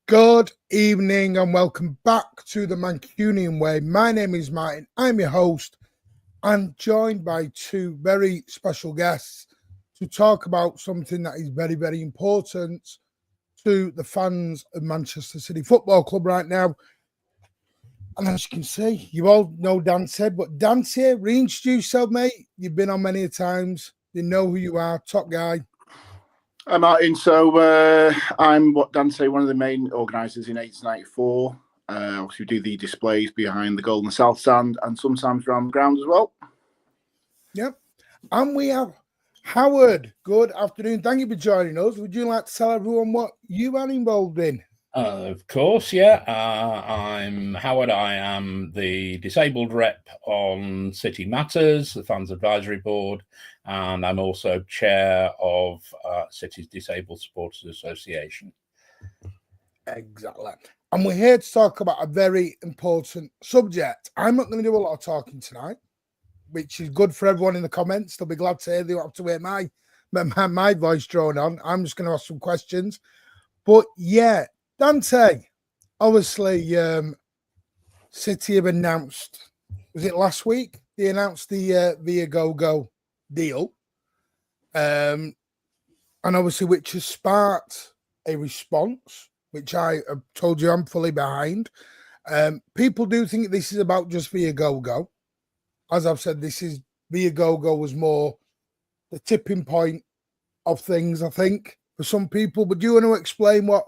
Good evening and welcome back to the Mancunian Way. My name is Martin. I'm your host. I'm joined by two very special guests to talk about something that is very, very important to the fans of Manchester City Football Club right now. And as you can see, you all know Dante, but Dante, reintroduce yourself, mate. You've been on many times. You know who you are, top guy. Hi Martin, so I'm Dante, one of the main organisers in 1894. Obviously we do the displays behind the Golden South Stand and sometimes around the ground as well. Yep. And we have Howard. Good afternoon. Thank you for joining us. Would you like to tell everyone what you are involved in? Of course, yeah. I'm Howard. I am the disabled rep on City Matters, the Fans Advisory Board, and I'm also chair of City's Disabled Supporters Association. Exactly. And we're here to talk about a very important subject. I'm not going to do a lot of talking tonight, which is good for everyone in the comments. They'll be glad to hear they don't have to hear my voice drawn on. I'm just going to ask some questions. But yeah, Dante, obviously, City have announced, was it last week? They announced the Viagogo deal. And obviously, which has sparked a response, which I have told you I'm fully behind. People do think this is about just Viagogo. As I've said, Viagogo was more the tipping point of things, I think, for some people. But do you want to explain what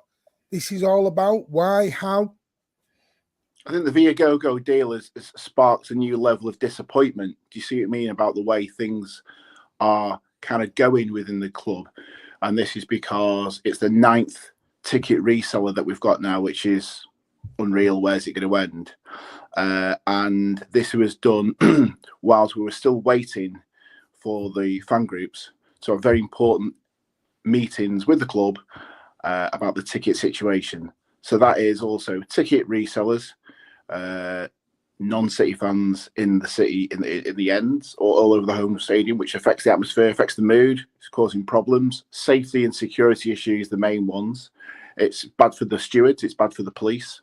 this is all about? Why? How? I think the Viagogo deal has sparked a new level of disappointment. Do you see what I mean about the way things are kind of going within the club? And this is because it's the 9th ticket reseller that we've got now, which is unreal. Where's it going to end? And this was done whilst we were still waiting for the fan groups to have very important meetings with the club about the ticket situation. So that is also ticket resellers, non-City fans in the city, in the ends, or all over the home stadium, which affects the atmosphere, affects the mood, it's causing problems. Safety and security issues, the main ones. It's bad for the stewards, it's bad for the police,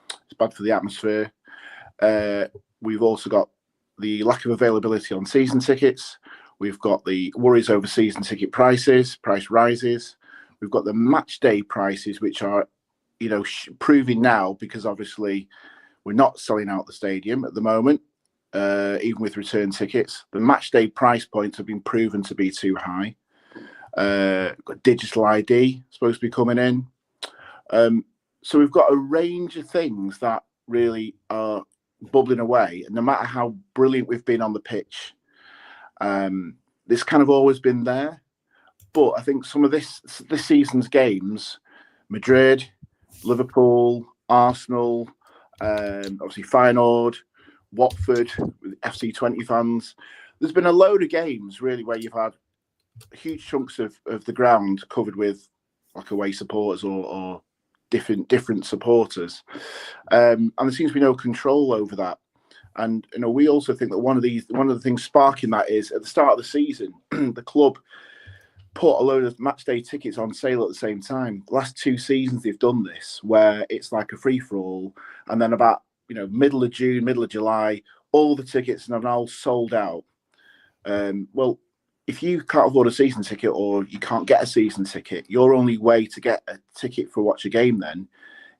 it's bad for the atmosphere. We've also got the lack of availability on season tickets. We've got the worries over season ticket price rises. We've got the match day prices, which are, proving now, because obviously we're not selling out the stadium at the moment, even with return tickets. The match day price points have been proven to be too high. Got digital ID supposed to be coming in. So we've got a range of things that really are bubbling away. And no matter how brilliant we've been on the pitch, this kind of always been there. But I think some of this season's games, Madrid, Liverpool, Arsenal, obviously Feyenoord, Watford with FC20 fans. There's been a load of games really where you've had huge chunks of the ground covered with like away supporters or different supporters, and there seems to be no control over that. And we also think that one of the things sparking that is at the start of the season, the club put a load of match day tickets on sale at the same time. The last 2 seasons they've done this, where it's like a free for all, and then about middle of June, middle of July, all the tickets are now sold out. Well, if you can't afford a season ticket or you can't get a season ticket, your only way to get a ticket for watch a game then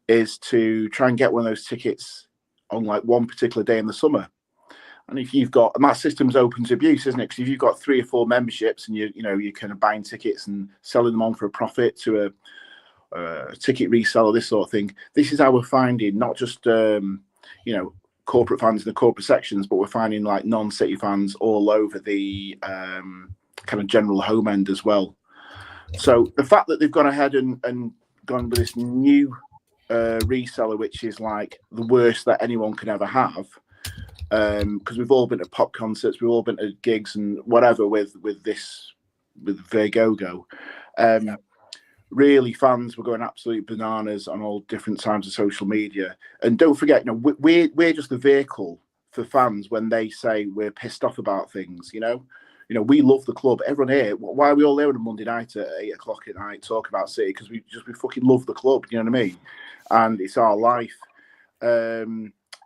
is to try and get one of those tickets on like one particular day in the summer. And if you've got, and that system's open to abuse, isn't it? Because if you've got 3 or 4 memberships and you're kind of buying tickets and selling them on for a profit to a ticket reseller, this sort of thing, this is how we're finding not just corporate fans in the corporate sections, but we're finding like non-City fans all over the kind of general home end as well. So the fact that they've gone ahead and gone with this new reseller, which is like the worst that anyone can ever have, because we've all been to pop concerts, we've all been to gigs and whatever with Viagogo. Really, fans were going absolute bananas on all different times of social media. And don't forget, we're just the vehicle for fans when they say we're pissed off about things. We love the club. Everyone here, why are we all there on a Monday night at 8 o'clock at night talking about City? Because we fucking love the club. You know what I mean? And it's our life.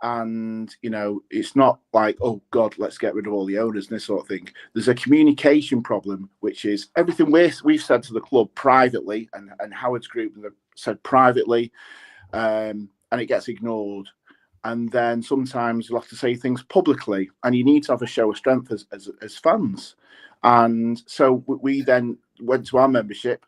And it's not like, oh God, let's get rid of all the owners and this sort of thing. There's a communication problem, which is everything we've said to the club privately, and Howard's group said privately, and it gets ignored. And then sometimes you'll have to say things publicly, and you need to have a show of strength as fans. And so we then went to our membership,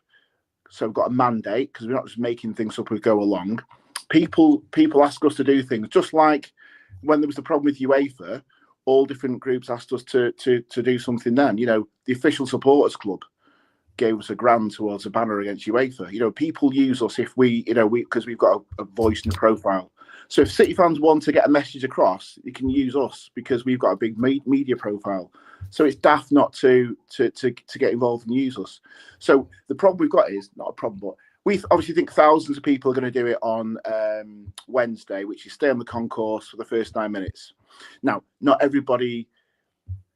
so we've got a mandate, because we're not just making things up as we go along. People ask us to do things, just like when there was the problem with UEFA, all different groups asked us to do something then. The official supporters club gave us £1,000 towards a banner against UEFA. People use us if because we've got a voice and a profile. So if City fans want to get a message across, you can use us because we've got a big media profile. So it's daft not to get involved and use us. So the problem we've got is not a problem, but we obviously think thousands of people are going to do it on Wednesday, which is stay on the concourse for the first 9 minutes. Now, not everybody,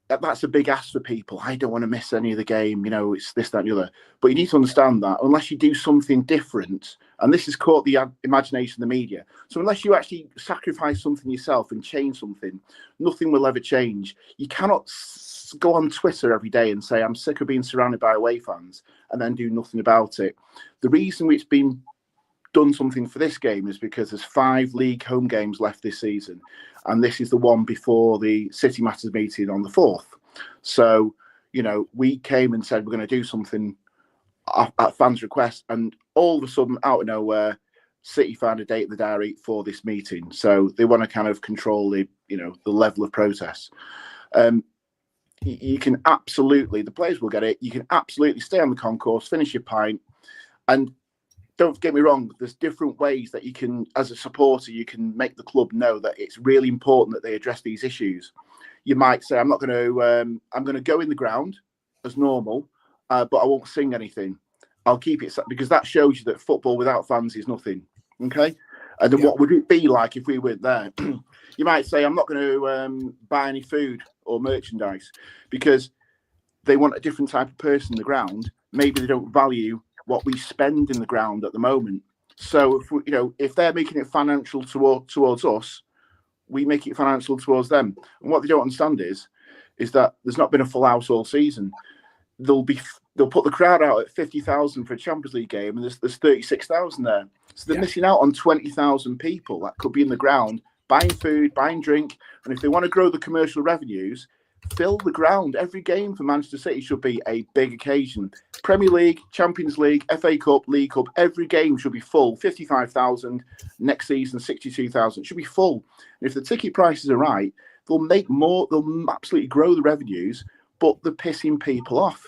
that's a big ask for people. I don't want to miss any of the game. It's this, that, and the other. But you need to understand that unless you do something different, and this has caught the imagination of the media. So unless you actually sacrifice something yourself and change something, nothing will ever change. You cannot go on Twitter every day and say, I'm sick of being surrounded by away fans, and then do nothing about it. The reason it's been done something for this game is because there's 5 league home games left this season, and this is the one before the City Matters meeting on the 4th. So, we came and said we're going to do something at fans' request, and all of a sudden, out of nowhere, City found a date in the diary for this meeting. So they want to kind of control the level of protest. You can absolutely, the players will get it. You can absolutely stay on the concourse, finish your pint, and don't get me wrong, there's different ways that you can, as a supporter, you can make the club know that it's really important that they address these issues. You might say, I'm going to go in the ground as normal, but I won't sing anything. I'll keep it, because that shows you that football without fans is nothing. Okay. And then what would it be like if we weren't there? You might say, I'm not going to buy any food or merchandise, because they want a different type of person in the ground. Maybe they don't value what we spend in the ground at the moment. So if they're making it financial towards us, we make it financial towards them. And what they don't understand is that there's not been a full house all season. They'll put the crowd out at 50,000 for a Champions League game, and there's 36,000 there. So they're missing out on 20,000 people that could be in the ground buying food, buying drink, and if they want to grow the commercial revenues, fill the ground. Every game for Manchester City should be a big occasion. Premier League, Champions League, FA Cup, League Cup, every game should be full. 55,000, next season 62,000. Should be full. And if the ticket prices are right, they'll make more, they'll absolutely grow the revenues, but they're pissing people off.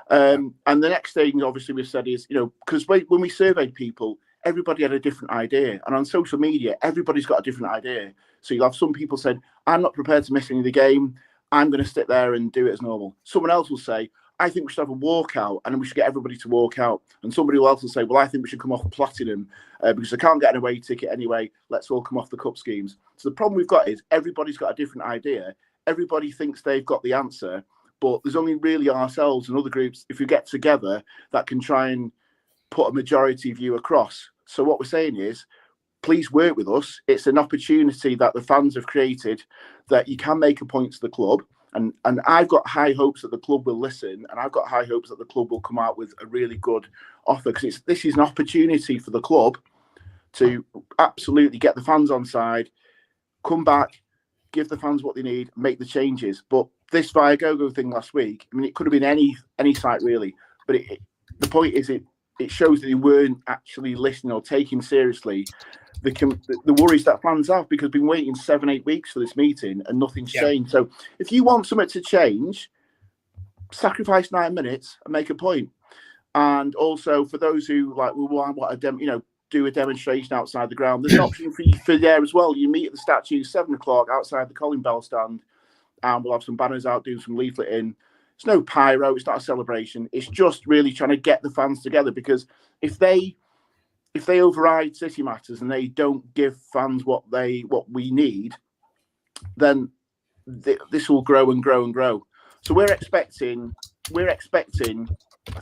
And the next thing, obviously, we said is, because when we surveyed people, everybody had a different idea. And on social media, everybody's got a different idea. So you'll have some people said, I'm not prepared to miss any of the game. I'm going to sit there and do it as normal. Someone else will say, I think we should have a walkout and we should get everybody to walk out. And somebody else will say, well, I think we should come off platinum because I can't get an away ticket anyway. Let's all come off the cup schemes. So the problem we've got is everybody's got a different idea. Everybody thinks they've got the answer, but there's only really ourselves and other groups, if we get together, that can try and put a majority view across. So what we're saying is, please work with us. It's an opportunity that the fans have created that you can make a point to the club. And I've got high hopes that the club will listen, and I've got high hopes that the club will come out with a really good offer, because this is an opportunity for the club to absolutely get the fans on side, come back, give the fans what they need, make the changes. But this Viagogo thing last week, I mean, it could have been any site really, but the point is it shows that they weren't actually listening or taking seriously the worries that fans have, because they've been waiting 7-8 weeks for this meeting and nothing's changed. So if you want something to change, sacrifice 9 minutes and make a point. And also for those who do a demonstration outside the ground, there's an option for you for there as well. You meet at the statue 7 o'clock outside the Colin Bell stand, and we'll have some banners out, doing some leafleting. It's no pyro, it's not a celebration. It's just really trying to get the fans together, because if they override City Matters and they don't give fans what we need, then this will grow and grow and grow. So we're expecting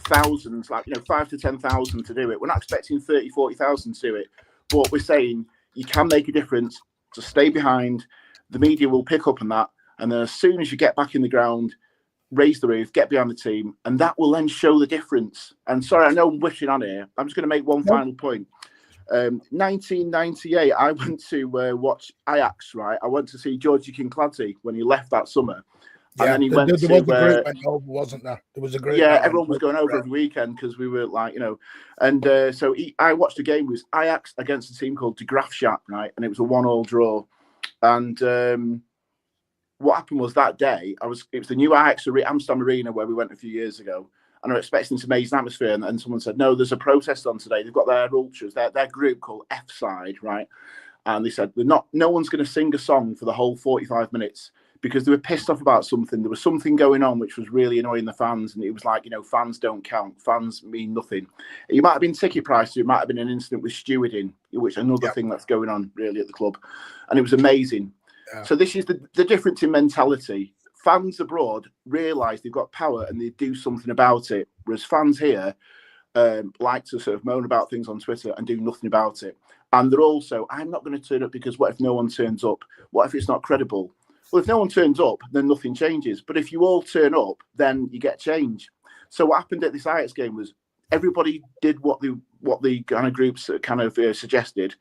thousands, 5 to 10,000 to do it. We're not expecting 30, 40,000 to do it, but we're saying you can make a difference. So stay behind. The media will pick up on that, and then as soon as you get back in the ground, raise the roof, get behind the team, and that will then show the difference. And sorry, I know I'm wishing on here. I'm just going to make one final point. 1998, I went to watch Ajax, right? I went to see Georgie Kincladze when he left that summer. And then he went to... There was a group went over, wasn't there? There was a group. Yeah, everyone was going over every weekend because we were And so I watched a game. It was Ajax against a team called De Graafschap, right? And it was a 1-1 draw. And what happened was that day, it was the new Ajax Amsterdam Arena where we went a few years ago, and I was expecting some amazing atmosphere, and someone said, no, there's a protest on today. They've got their ultras, their group called F Side, right? And they said, no one's going to sing a song for the whole 45 minutes because they were pissed off about something. There was something going on which was really annoying the fans, and it was like, fans don't count. Fans mean nothing. It might have been ticket prices. It might have been an incident with stewarding, which is another thing that's going on really at the club. And it was amazing. Yeah. So this is the difference in mentality. Fans abroad realise they've got power and they do something about it, whereas fans here like to sort of moan about things on Twitter and do nothing about it. And they're also, I'm not going to turn up because what if no one turns up? What if it's not credible? Well, if no one turns up, then nothing changes. But if you all turn up, then you get change. So what happened at this Ajax game was everybody did what the kind of groups kind of suggested,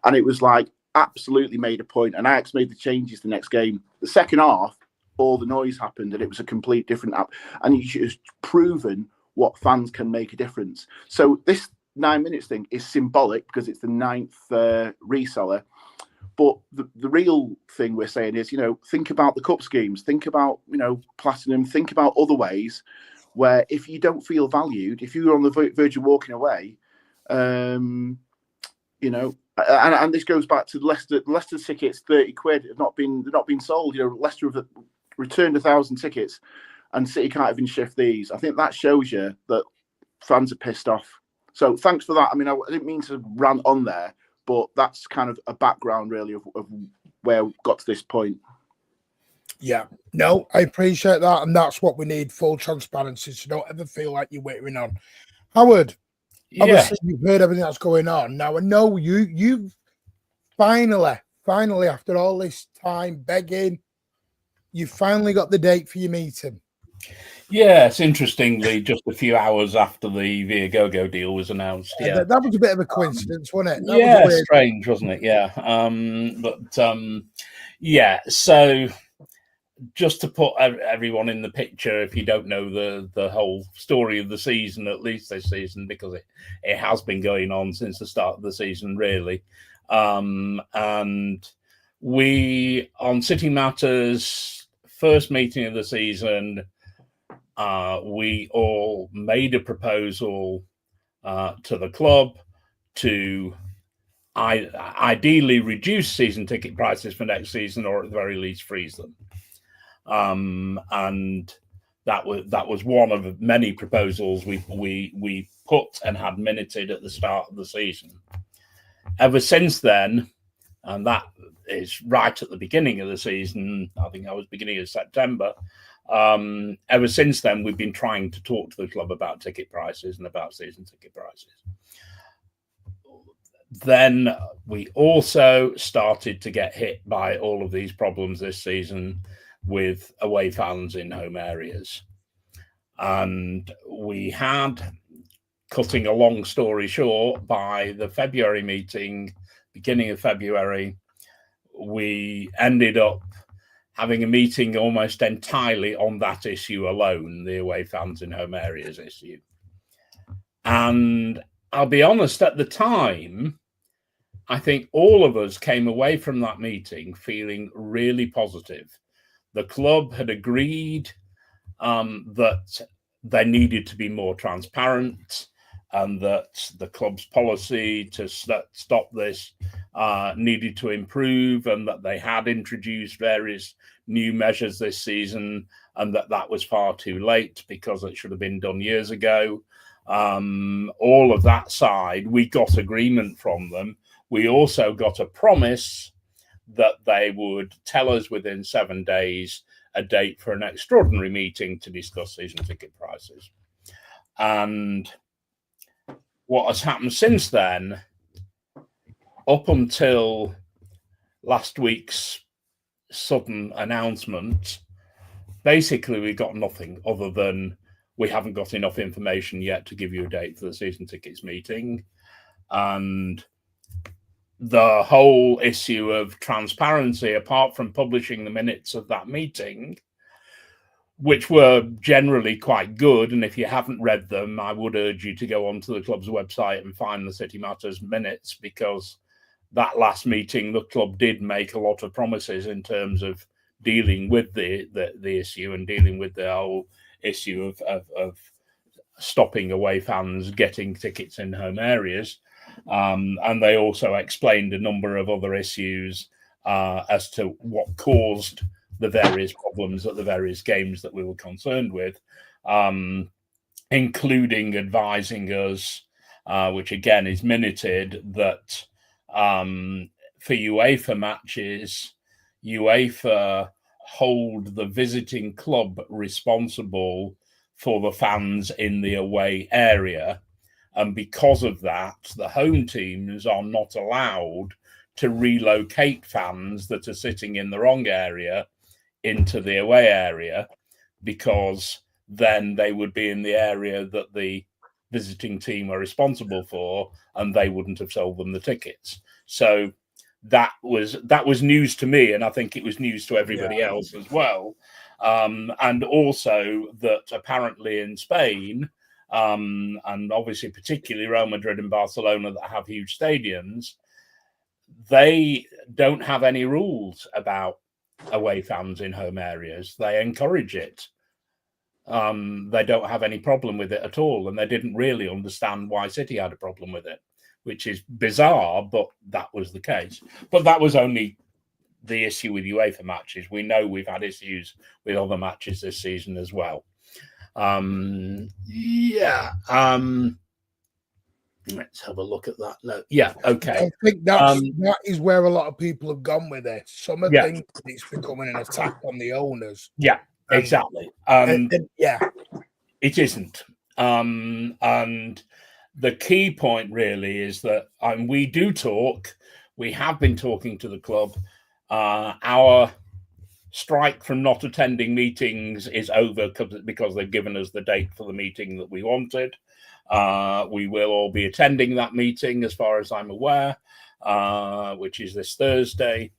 and it was like absolutely made a point. And Ajax made the changes the next game. The second half, all the noise happened, and it was a complete different app. And it's proven what fans can make a difference. So this 9 minutes thing is symbolic because it's the 9th reseller. But the real thing we're saying is, think about the cup schemes, think about, platinum, think about other ways where if you don't feel valued, if you're on the verge of walking away, and this goes back to Leicester tickets, 30 quid have not been sold. Leicester have returned 1,000 tickets and City can't even shift these. I think that shows you that fans are pissed off. So thanks for that. I mean, I didn't mean to rant on there, but that's kind of a background really of where we got to this point. Yeah, no, I appreciate that. And that's what we need, full transparency. So don't ever feel like you're waiting on. Howard, obviously you've heard everything that's going on. Now I know you've finally, after all this time begging, you finally got the date for your meeting. Yes, interestingly, just a few hours after the Viagogo deal was announced. Yeah, that was a bit of a coincidence, wasn't it? That was strange, wasn't it? Yeah, So, just to put everyone in the picture, if you don't know the whole story of the season, at least this season, because it has been going on since the start of the season, really. And we on City Matters first meeting of the season we all made a proposal to the club to ideally reduce season ticket prices for next season, or at the very least freeze them. And that was one of many proposals we put and had minuted at the start of the season. Ever since then, and that is right at the beginning of the season, I think that was beginning of September, ever since then, we've been trying to talk to the club about ticket prices and about season ticket prices. Then we also started to get hit by all of these problems this season with away fans in home areas. And we had, cutting a long story short, by the February meeting, beginning of February, we ended up having a meeting almost entirely on that issue alone, the away fans in home areas issue. And I'll be honest, at the time, I think all of us came away from that meeting feeling really positive. The club had agreed that there needed to be more transparent, and that the club's policy to stop this needed to improve, and that they had introduced various new measures this season, and that was far too late because it should have been done years ago. All of that side, we got agreement from them. We also got a promise that they would tell us within 7 days a date for an extraordinary meeting to discuss season ticket prices. And what has happened since then, up until last week's sudden announcement, basically we got nothing other than we haven't got enough information yet to give you a date for the season tickets meeting. And the whole issue of transparency, apart from publishing the minutes of that meeting, which were generally quite good, and if you haven't read them, I would urge you to go onto the club's website and find the City Matters minutes, because that last meeting, the club did make a lot of promises in terms of dealing with the issue and dealing with the whole issue of stopping away fans getting tickets in home areas. And they also explained a number of other issues as to what caused the various problems at the various games that we were concerned with, including advising us, which again is minuted, that for UEFA matches, UEFA hold the visiting club responsible for the fans in the away area. And because of that, the home teams are not allowed to relocate fans that are sitting in the wrong area into the away area, because then they would be in the area that the visiting team are responsible for, and they wouldn't have sold them the tickets. So that was news to me, and I think it was news to everybody else as well. And also that apparently in Spain, and obviously particularly Real Madrid and Barcelona that have huge stadiums, they don't have any rules about away fans in home areas. They encourage it. They don't have any problem with it at all, and they didn't really understand why City had a problem with it, which is bizarre, but that was the case. But that was only the issue with UEFA matches. We know we've had issues with other matches this season as well. Let's have a look at that. No, okay. I think that is where a lot of people have gone with it. Some have think it's becoming an attack on the owners. Yeah, exactly. It isn't. And the key point really is that we do talk. We have been talking to the club. Our strike from not attending meetings is over because they've given us the date for the meeting that we wanted. We will all be attending that meeting, as far as I'm aware, which is this Thursday.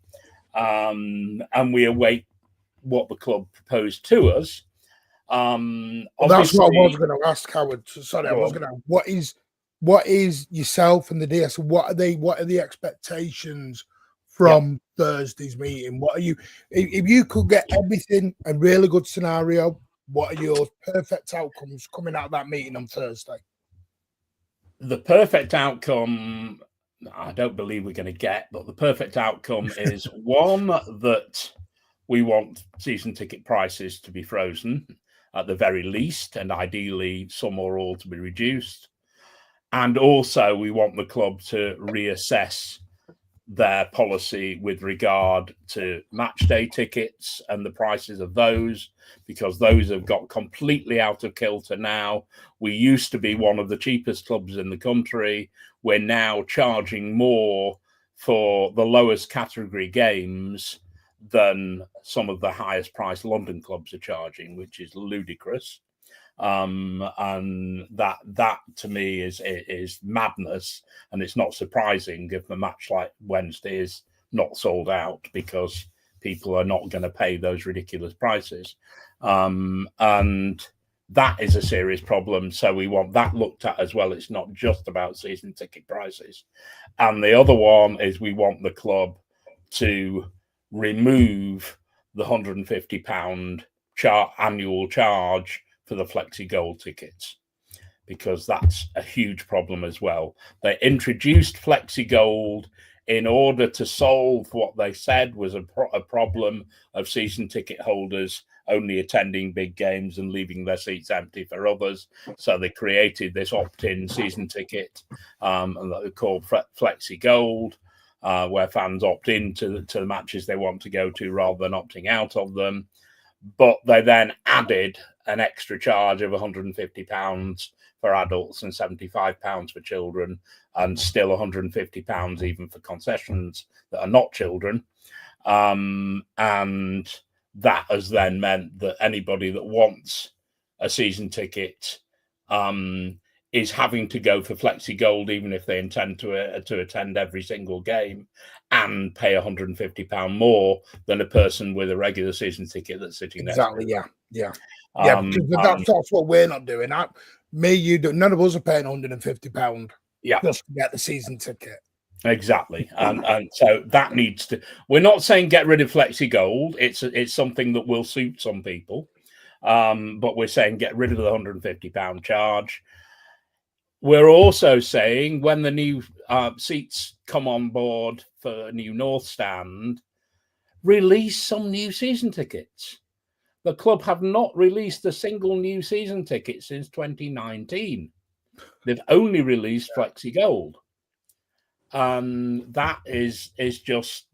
And we await what the club proposed to us. That's what I was going to ask, Howard. Sorry, I was going to. What is yourself and the DS? What are the expectations from Thursday's meeting? What are you? If you could get everything, a really good scenario, What are your perfect outcomes coming out of that meeting on Thursday? The perfect outcome, I don't believe we're going to get, but the perfect outcome is one, that we want season ticket prices to be frozen at the very least, and ideally some or all to be reduced. And also we want the club to reassess their policy with regard to match day tickets and the prices of those, because those have got completely out of kilter now. We used to be one of the cheapest clubs in the country. We're now charging more for the lowest category games than some of the highest priced London clubs are charging, which is ludicrous. And that to me is madness, and it's not surprising if a match like Wednesday is not sold out, because people are not going to pay those ridiculous prices, and that is a serious problem. So we want that looked at as well. It's not just about season ticket prices. And the other one is we want the club to remove the £150 annual charge for the Flexi Gold tickets, because that's a huge problem as well. They introduced Flexi Gold in order to solve what they said was a problem of season ticket holders only attending big games and leaving their seats empty for others. So they created this opt-in season ticket, and that they called Flexi Gold, where fans opt in to the matches they want to go to rather than opting out of them. But they then added an extra charge of £150 for adults and £75 for children, and still £150 even for concessions that are not children. And that has then meant that anybody that wants a season ticket is having to go for Flexi Gold, even if they intend to attend every single game, and pay £150 more than a person with a regular season ticket that's sitting next to them. Yeah. Because that's what we're not doing. You do. None of us are paying £150. Just to get the season ticket. Exactly, and so that needs to. We're not saying get rid of Flexi Gold. It's something that will suit some people, but we're saying get rid of the £150 charge. We're also saying when the new seats come on board for a new North Stand, release some new season tickets. The club have not released a single new season ticket since 2019. They've only released Flexi Gold. That is just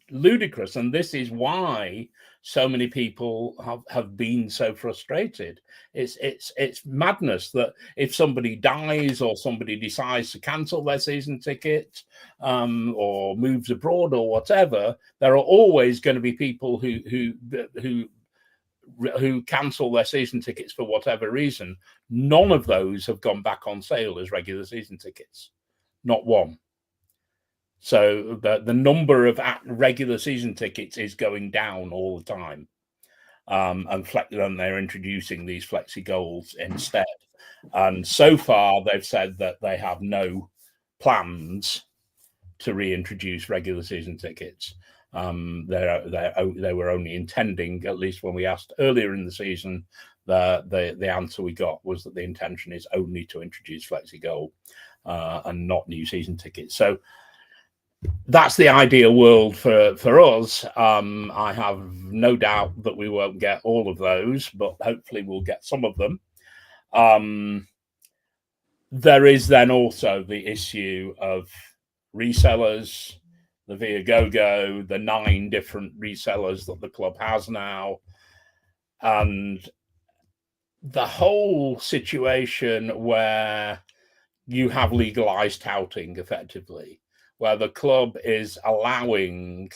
ludicrous. And this is why so many people have been so frustrated. It's madness that if somebody dies or somebody decides to cancel their season ticket or moves abroad or whatever, there are always going to be people who cancel their season tickets for whatever reason. None of those have gone back on sale as regular season tickets. Not one. So the number of regular season tickets is going down all the time. And they're introducing these Flexi Golds instead. And so far, they've said that they have no plans to reintroduce regular season tickets. They were only intending, at least when we asked earlier in the season, the answer we got was that the intention is only to introduce Flexi Gold and not new season tickets. So that's the ideal world for us. I have no doubt that we won't get all of those, but hopefully we'll get some of them. There is then also the issue of resellers, the Viagogo, the 9 different resellers that the club has now, and the whole situation where you have legalized touting effectively, where the club is allowing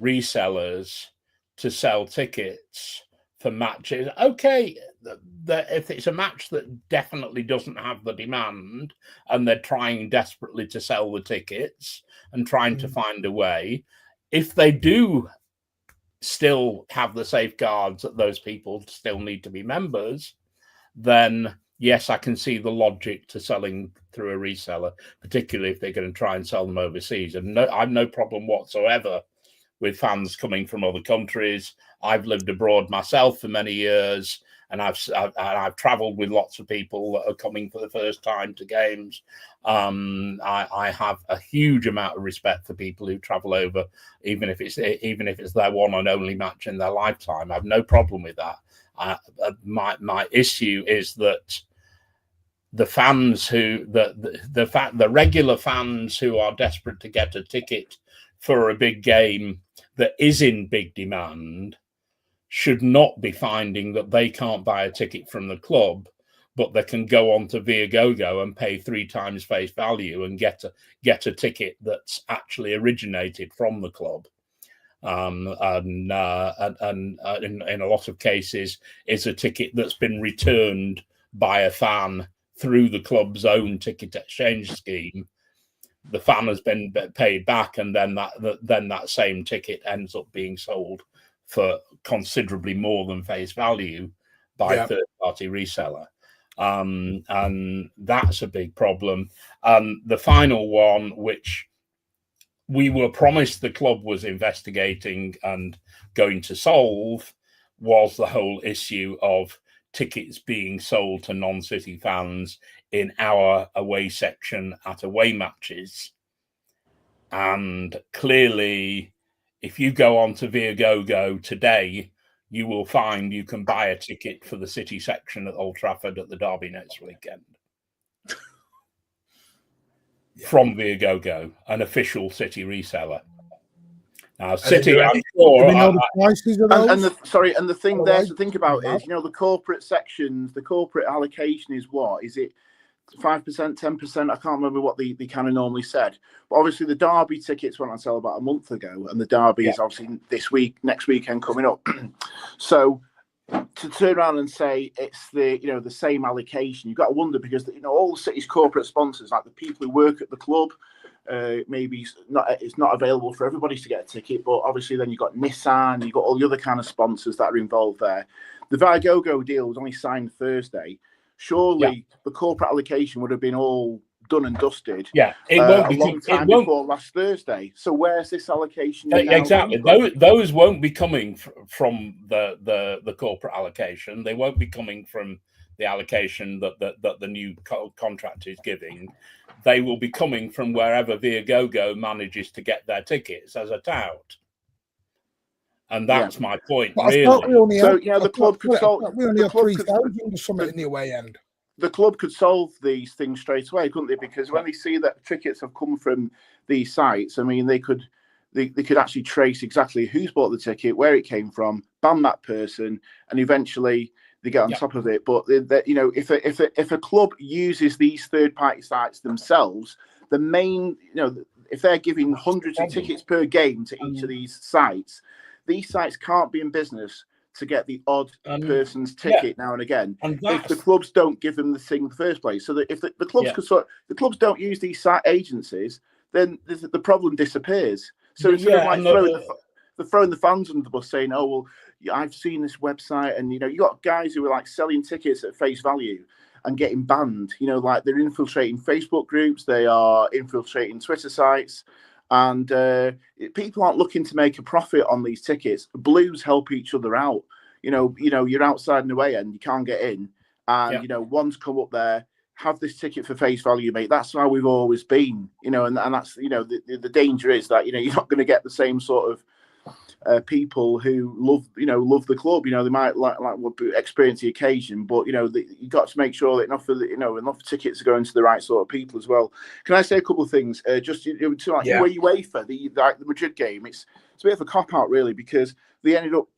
resellers to sell tickets for matches. Okay, if it's a match that definitely doesn't have the demand and they're trying desperately to sell the tickets and trying to find a way, if they do still have the safeguards that those people still need to be members, then yes, I can see the logic to selling through a reseller, particularly if they're going to try and sell them overseas. And I've no problem whatsoever with fans coming from other countries. I've lived abroad myself for many years, and I've travelled with lots of people that are coming for the first time to games. I have a huge amount of respect for people who travel over, even if it's their one and only match in their lifetime. I have no problem with that. My issue is that the fans the regular fans who are desperate to get a ticket for a big game that is in big demand should not be finding that they can't buy a ticket from the club, but they can go on to Viagogo and pay 3 times face value and get a ticket that's actually originated from the club. And in a lot of cases is a ticket that's been returned by a fan through the club's own ticket exchange scheme. The fan has been paid back, and then that same ticket ends up being sold for considerably more than face value by a third-party reseller. And that's a big problem. The final one, which we were promised the club was investigating and going to solve, was the whole issue of tickets being sold to non-City fans in our away section at away matches. And clearly, if you go on to Viagogo today, you will find you can buy a ticket for the City section at Old Trafford at the derby next weekend. From Viagogo, an official City reseller. Now, City, I'm sure. Do we know the prices of those? And the thing there to think about is, the corporate sections, the corporate allocation is what? Is it 5%, 10%? I can't remember what they kind of normally said. But obviously, the derby tickets went on sale about a month ago, and the derby is obviously next weekend coming up. So to turn around and say it's the same allocation, you've got to wonder, because all the City's corporate sponsors, like the people who work at the club, maybe it's not available for everybody to get a ticket, but obviously then you've got Nissan, you've got all the other kind of sponsors that are involved there. The Viagogo deal was only signed Thursday. Surely the corporate allocation would have been all done and dusted. It won't a long time before last Thursday. So where's this allocation? Exactly. Those won't be coming from the corporate allocation. They won't be coming from the allocation that the new contract is giving. They will be coming from wherever Viagogo manages to get their tickets as a tout. And that's my point, really. The club could solve. We only have 3,000 or something in the away end. The club could solve these things straight away, couldn't they? Because when they see that tickets have come from these sites, I mean, they could actually trace exactly who's bought the ticket, where it came from, ban that person, and eventually they get on top of it. But if a club uses these third-party sites themselves, the main, if they're giving hundreds of tickets per game to each of these sites can't be in business to get the odd person's ticket now and again, if the clubs don't give them the thing in the first place. So that if the clubs the clubs don't use these site agencies, then the problem disappears. So instead of throwing the fans under the bus, saying, "Oh well, I've seen this website," and you got guys who are like selling tickets at face value and getting banned. Like they're infiltrating Facebook groups, they are infiltrating Twitter sites. And people aren't looking to make a profit on these tickets. Blues help each other out. You're outside and away and you can't get in. And, one's come up there, have this ticket for face value, mate. That's how we've always been, and that's, the danger is that, you're not going to get the same sort of people who love the club. They might like experience the occasion, but you got to make sure that enough tickets are going to the right sort of people as well. Can I say a couple of things? UEFA, the Madrid game, it's a bit of a cop out really, because they ended up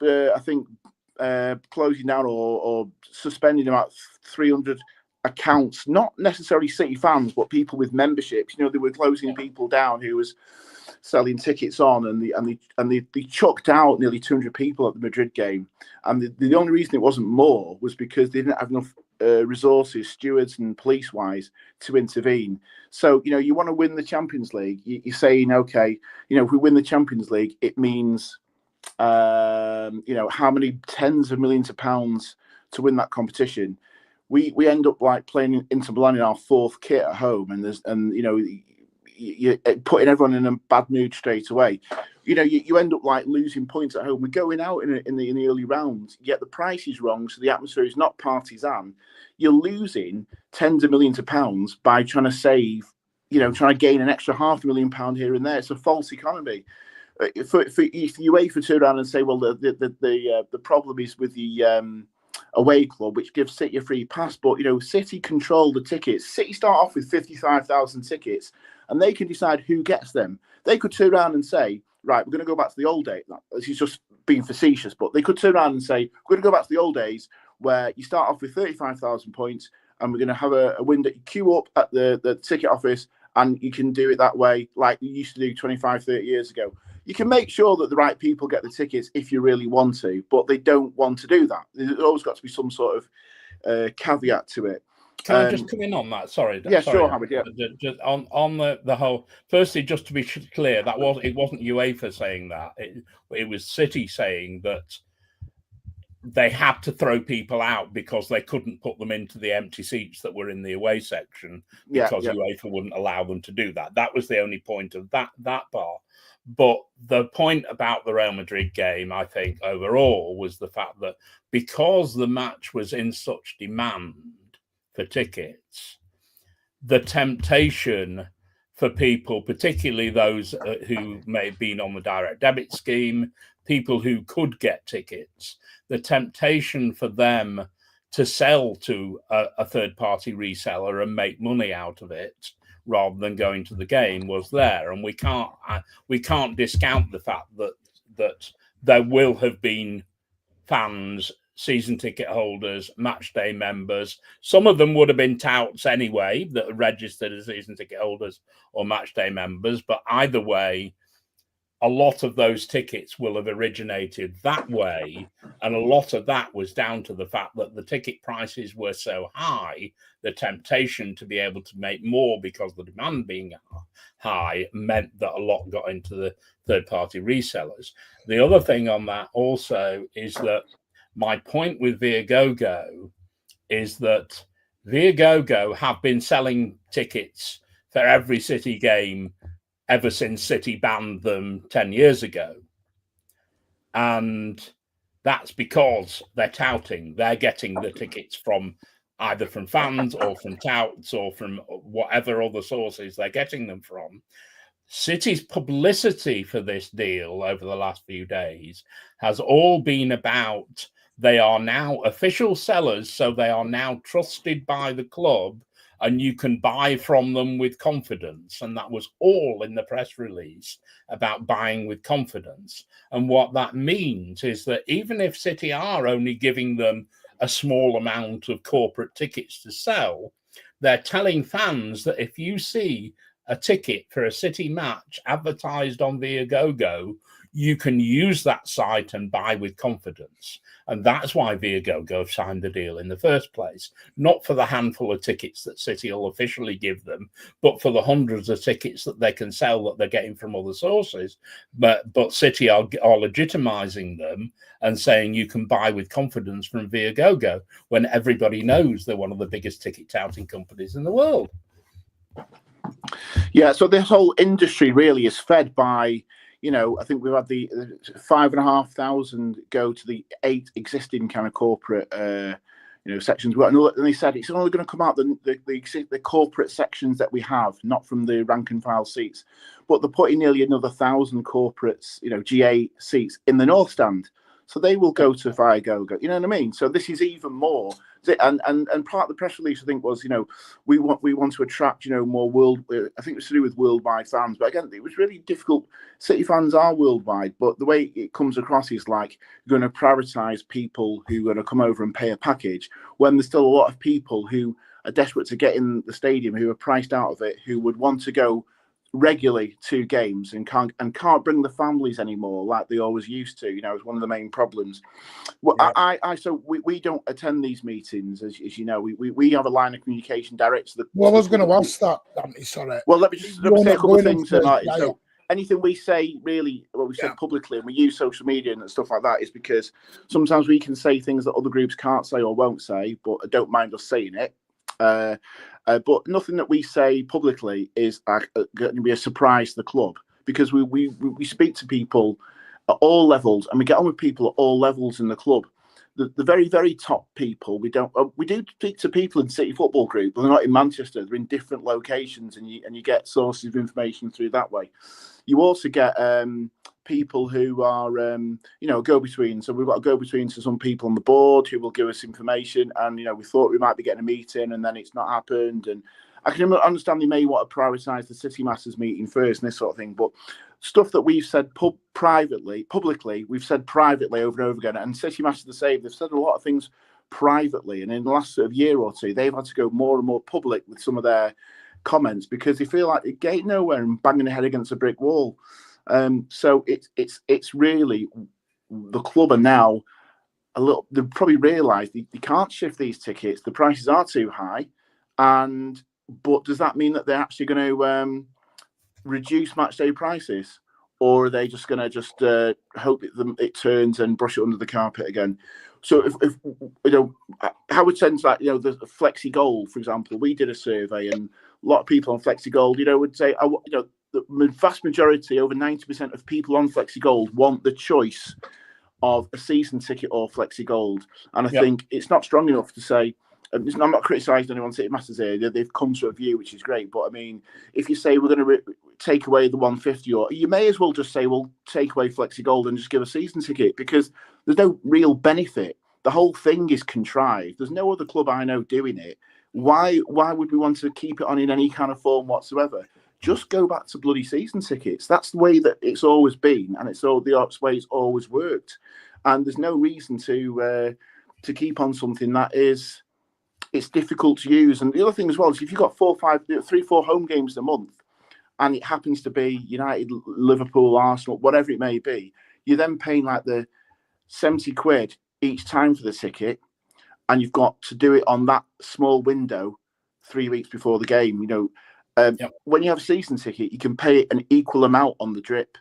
closing down or suspending about 300 accounts, not necessarily City fans, but people with memberships. They were closing people down who was selling tickets on, and they chucked out nearly 200 people at the Madrid game. And the only reason it wasn't more was because they didn't have enough resources, stewards and police wise, to intervene. So you want to win the Champions League, you're saying, okay, if we win the Champions League, it means how many tens of millions of pounds to win that competition. We end up like playing Inter Milan in our 4th kit at home, and you're putting everyone in a bad mood straight away. You know, you end up like losing points at home. We're going out in the early rounds, yet the price is wrong, so the atmosphere is not partisan. You're losing tens of millions of pounds by trying to save, you know, trying to gain an extra £500,000 here and there. It's a false economy. If UEFA turn around and say, well, the problem is with the away club, which gives City a free pass, but you know, City control the tickets. City start off with 55,000 tickets, and they can decide who gets them. They could turn around and say, right, we're going to go back to the old days. This is just being facetious, but they could turn around and say, we're going to go back to the old days where you start off with 35,000 points, and we're going to have a window, queue up at the ticket office, and you can do it that way like you used to do 25, 30 years ago. You can make sure that the right people get the tickets if you really want to, but they don't want to do that. There's always got to be some sort of caveat to it. Can I just come in on that? Sorry. Yeah, sorry. sure, Howard. Yeah. Just on the whole. Firstly, just to be clear, it wasn't UEFA saying that. It was City saying that they had to throw people out because they couldn't put them into the empty seats that were in the away section because UEFA wouldn't allow them to do that. That was the only point of that part. But the point about the Real Madrid game, I think, overall, was the fact that because the match was in such demand for tickets, the temptation for people, particularly those who may have been on the direct debit scheme, people who could get tickets, the temptation for them to sell to a third-party reseller and make money out of it rather than going to the game was there. And we can't discount the fact that there will have been fans, season ticket holders, match day members. Some of them would have been touts anyway that are registered as season ticket holders or match day members. But either way, a lot of those tickets will have originated that way. And a lot of that was down to the fact that the ticket prices were so high, the temptation to be able to make more because the demand being high meant that a lot got into the third-party resellers. The other thing on that also is that my point with Viagogo is that Viagogo have been selling tickets for every City game ever since City banned them 10 years ago. And that's because they're touting. They're getting the tickets from either from fans or from touts or from whatever other sources they're getting them from. City's publicity for this deal over the last few days has all been about they are now official sellers, so they are now trusted by the club, and you can buy from them with confidence. And that was all in the press release about buying with confidence. And what that means is that even if City are only giving them a small amount of corporate tickets to sell, they're telling fans that if you see a ticket for a City match advertised on Viagogo, you can use that site and buy with confidence. And that's why Viagogo signed the deal in the first place. Not for the handful of tickets that City will officially give them, but for the hundreds of tickets that they can sell that they're getting from other sources. But City are legitimizing them and saying you can buy with confidence from Viagogo when everybody knows they're one of the biggest ticket touting companies in the world. Yeah, so this whole industry really is fed by, you know, I think we've had the 5,500 go to the 8 existing kind of corporate, you know, sections. And they said it's only going to come out the corporate sections that we have, not from the rank and file seats. But they're putting nearly another 1,000 corporates, you know, GA seats in the North Stand. So they will go to Viagogo. You know what I mean? So this is even more. And part of the press release, I think, was, you know, we want to attract, you know, more I think it was to do with worldwide fans. But again, it was really difficult. City fans are worldwide, but the way it comes across is like you're going to prioritize people who are going to come over and pay a package when there's still a lot of people who are desperate to get in the stadium, who are priced out of it, who would want to go regularly to games and can't bring the families anymore like they always used to. You know, it's one of the main problems. Well, yeah. So we don't attend these meetings, as you know. We have a line of communication direct to the. Well, I was going to ask that. Sorry. Well, let me say a couple of things. So anything we say, really, what we said publicly, and we use social media and stuff like that, is because sometimes we can say things that other groups can't say or won't say, but don't mind us saying it. But nothing that we say publicly is going to be a surprise to the club, because we speak to people at all levels, and we get on with people at all levels in the club. The very, very top people, we do speak to people in City Football Group, but they're not in Manchester. They're in different locations, and you get sources of information through that way. You also get people who are go-between. So we've got a go-between to some people on the board who will give us information, and we thought we might be getting a meeting, and then it's not happened. And I can understand they may want to prioritise the City Masters meeting first and this sort of thing, but stuff that we've said publicly, we've said privately over and over again. And City Masters the same. They've said a lot of things privately, and in the last sort of year or two, they've had to go more and more public with some of their comments, because they feel like they're getting nowhere and banging their head against a brick wall. So it's really, the club are now they've probably realised they can't shift these tickets. The prices are too high, but does that mean that they're actually going to reduce match day prices, or are they just going to hope it turns and brush it under the carpet again? So if Howard sends that, the Flexi Gold, for example, we did a survey, and a lot of people on Flexi Gold, would say, the vast majority, over 90% of people on Flexi Gold, want the choice of a season ticket or Flexi Gold. And I think it's not strong enough to say, I'm not criticising anyone City Masters here. They've come to a view, which is great. But I mean, if you say we're going to take away the 150, or you may as well just say, we'll take away Flexi Gold and just give a season ticket, because there's no real benefit. The whole thing is contrived. There's no other club I know doing it. Why would we want to keep it on in any kind of form whatsoever? Just go back to bloody season tickets. That's the way that it's always been, and it's all the way it's always worked. And there's no reason to keep on something that it's difficult to use. And the other thing as well is, if you've got 3, 4 home games a month, and it happens to be United, Liverpool, Arsenal, whatever it may be, you're then paying like the 70 quid each time for the ticket, and you've got to do it on that small window 3 weeks before the game. When you have a season ticket, you can pay an equal amount on the drip.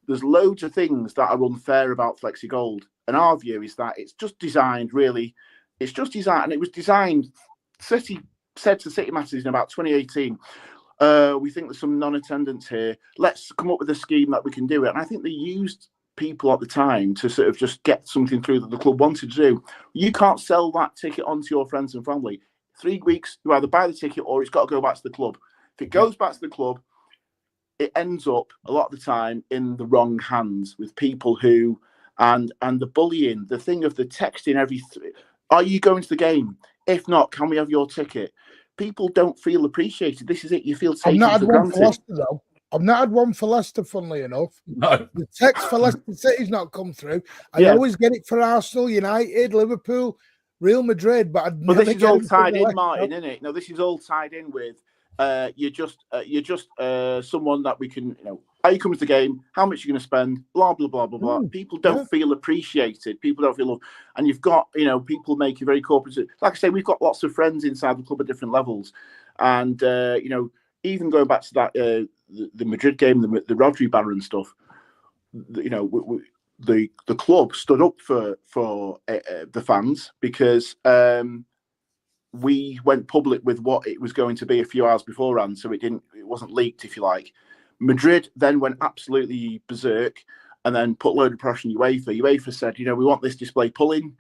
There's loads of things that are unfair about Flexi Gold, and our view is that it's just designed, and it was designed. City said to City Masters in about 2018, we think there's some non-attendance here. Let's come up with a scheme that we can do it. And I think they used people at the time to sort of just get something through that the club wanted to do. You can't sell that ticket on to your friends and family. 3 weeks, you either buy the ticket or it's got to go back to the club. If it goes back to the club, it ends up a lot of the time in the wrong hands with people who, and the bullying, the thing of the texting are you going to the game? If not, can we have your ticket? People don't feel appreciated. This is it. You feel taken for granted. I've not had one for Leicester, funnily enough. No. The text for Leicester City's not come through. I always get it for Arsenal, United, Liverpool, Real Madrid, but this is all tied in, Martin, isn't it? No, this is all tied in with you're just someone that we can, are you coming to the game? How much are you going to spend? Blah blah blah blah blah. People don't feel appreciated. People don't feel loved, and you've got people make you very corporate. Like I say, we've got lots of friends inside the club at different levels, and even going back to that the Madrid game, the Rodri banner and stuff. The club stood up for the fans, because we went public with what it was going to be a few hours beforehand, so it wasn't leaked, if you like. Madrid then went absolutely berserk and then put a load of pressure on UEFA. UEFA said, we want this display pulling.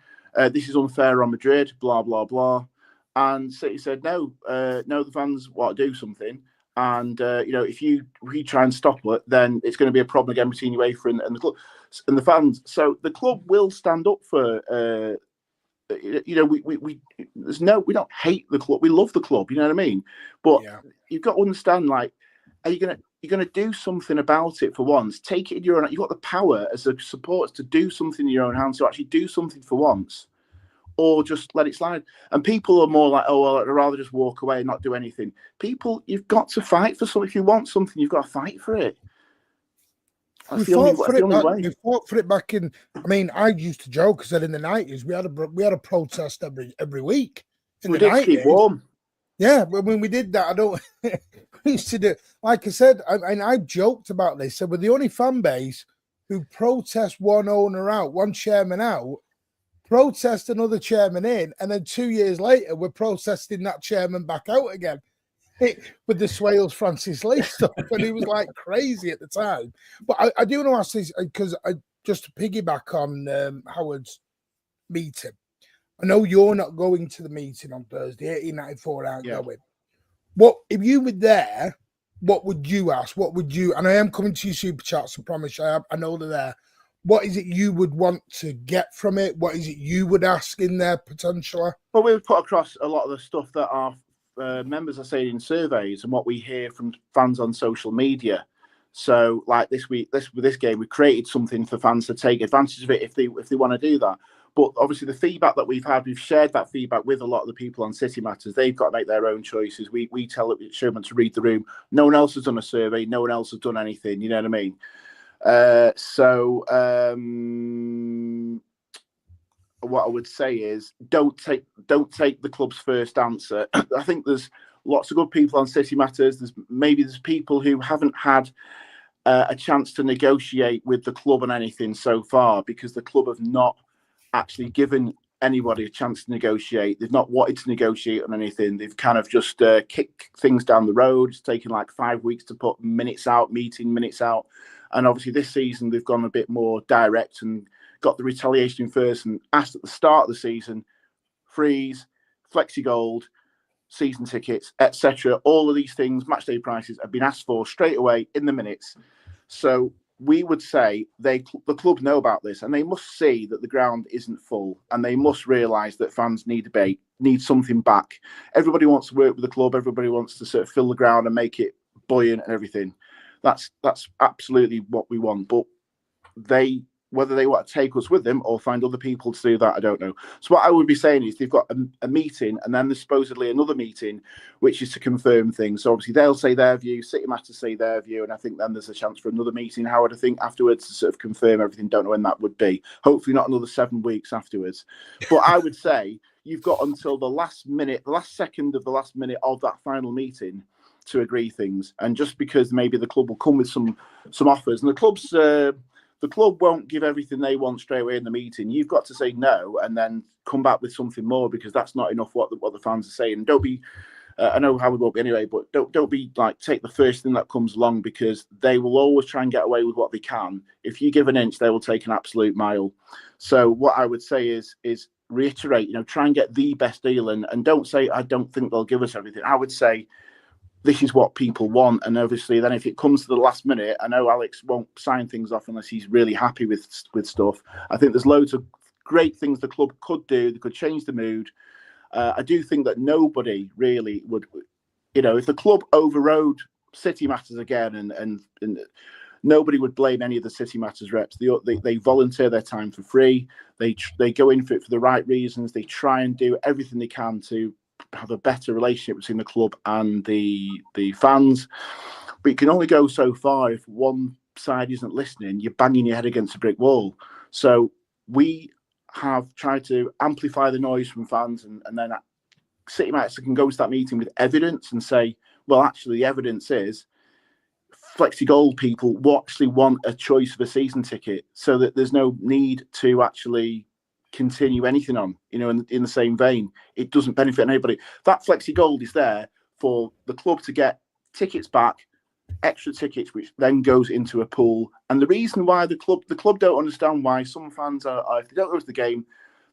This is unfair on Madrid, blah, blah, blah. And City said, no, the fans want to do something. And, if we try and stop it, then it's going to be a problem again between UEFA and the club and the fans. So the club will stand up for we don't hate the club. We love the club. You know what I mean? But you've got to understand, like, are you going to do something about it for once? Take it in your own. You've got the power as a supporter to do something in your own hands, to actually do something for once, or just let it slide. And people are more like, oh, well, I'd rather just walk away and not do anything. People, you've got to fight for something. If you want something, you've got to fight for it. We fought for it back in. I mean, I used to joke, because in the 90s we had a protest every week. We did keep warm. Yeah, but when we did that, we used to do. Like I said, I joked about this. So we're the only fan base who protest one owner out, one chairman out, protest another chairman in, and then 2 years later, we're protesting that chairman back out again with the Swales Francis Lee stuff. And he was like crazy at the time. But I do want to ask this because just to piggyback on Howard's meeting. I know you're not going to the meeting on Thursday. 1894 aren't going. What if you were there? What would you ask? What would you? And I am coming to you, super chats. I promise. I know they're there. What is it you would want to get from it? What is it you would ask in there potentially? Well, we would put across a lot of the stuff that our members are saying in surveys and what we hear from fans on social media. So, like this week, with this game, we created something for fans to take advantage of it if they want to do that. But obviously, the feedback that we've had, we've shared that feedback with a lot of the people on City Matters. They've got to make their own choices. We show them to read the room. No one else has done a survey. No one else has done anything. You know what I mean? What I would say is don't take the club's first answer. I think there's lots of good people on City Matters. There's people who haven't had a chance to negotiate with the club on anything so far because the club have not actually given anybody a chance to negotiate. They've not wanted to negotiate on anything. They've kind of just kicked things down the road. It's taken like 5 weeks to put meeting minutes out. And obviously this season they've gone a bit more direct and got the retaliation first and asked at the start of the season, freeze, Flexi Gold, season tickets, etc. All of these things, match day prices, have been asked for straight away in the minutes. So we would say the club know about this and they must see that the ground isn't full and they must realise that fans need something back. Everybody wants to work with the club. Everybody wants to sort of fill the ground and make it buoyant and everything. That's absolutely what we want. But whether they want to take us with them or find other people to do that, I don't know. So what I would be saying is they've got a meeting and then there's supposedly another meeting, which is to confirm things. So obviously they'll say their view, City Matters say their view, and I think then there's a chance for another meeting, Howard, I think, afterwards to sort of confirm everything. Don't know when that would be. Hopefully not another 7 weeks afterwards. But I would say you've got until the last second of the last minute of that final meeting to agree things. And just because maybe the club will come with some offers, and the club won't give everything they want straight away in the meeting. You've got to say no and then come back with something more because that's not enough what the fans are saying. And don't be, I know Howard won't be anyway, but don't be like take the first thing that comes along because they will always try and get away with what they can. If you give an inch, they will take an absolute mile. So what I would say is reiterate, try and get the best deal and don't say, I don't think they'll give us everything. I would say, this is what people want, and obviously then if it comes to the last minute, I know Alex won't sign things off unless he's really happy with stuff. I think there's loads of great things the club could do. They could change the mood. I do think that nobody really would, if the club overrode City Matters again and nobody would blame any of the City Matters reps. They volunteer their time for free. They go in for it for the right reasons. They try and do everything they can to have a better relationship between the club and the fans, but you can only go so far. If one side isn't listening, you're banging your head against a brick wall. So we have tried to amplify the noise from fans, and then City Matters can go to that meeting with evidence and say, well, actually the evidence is Flexi Gold people actually want a choice of a season ticket, so that there's no need to actually continue anything on, in the same vein. It doesn't benefit anybody. That Flexi Gold is there for the club to get tickets back, extra tickets, which then goes into a pool. And the reason why the club don't understand why some fans are if they don't go to the game,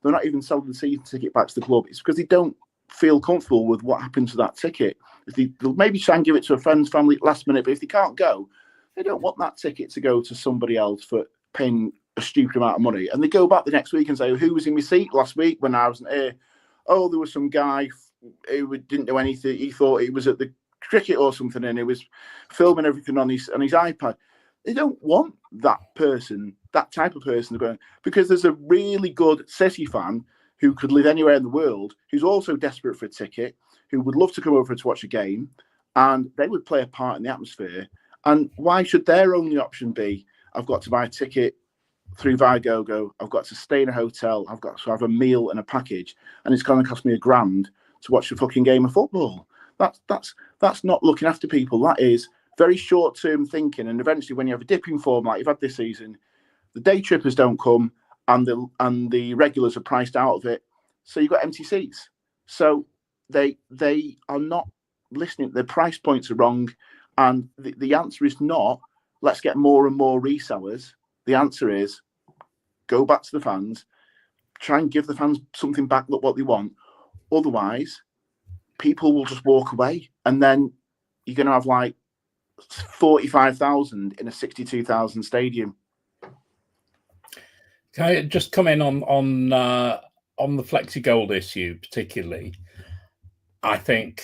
they're not even selling the season ticket back to the club. It's because they don't feel comfortable with what happens to that ticket. They'll maybe try and give it to a friend's family last minute, but if they can't go, they don't want that ticket to go to somebody else for paying a stupid amount of money. And they go back the next week and say, who was in my seat last week when I wasn't here? Oh, there was some guy who didn't do anything. He thought he was at the cricket or something and he was filming everything on his iPad. They don't want that type of person going, because there's a really good City fan who could live anywhere in the world, who's also desperate for a ticket, who would love to come over to watch a game, and they would play a part in the atmosphere. And why should their only option be, I've got to buy a ticket through Viagogo, I've got to stay in a hotel, I've got to have a meal and a package, and it's going to cost me $1,000 to watch a fucking game of football? That's not looking after people. That is very short-term thinking. And eventually, when you have a dipping form like you've had this season, the day trippers don't come, and the regulars are priced out of it. So you've got empty seats. So they are not listening. Their price points are wrong, and the answer is not let's get more and more resellers. The answer is go back to the fans, try and give the fans something back, look what they want. Otherwise, people will just walk away, and then you're going to have like 45,000 in a 62,000 stadium. Can I just come in on the Flexi Gold issue particularly? I think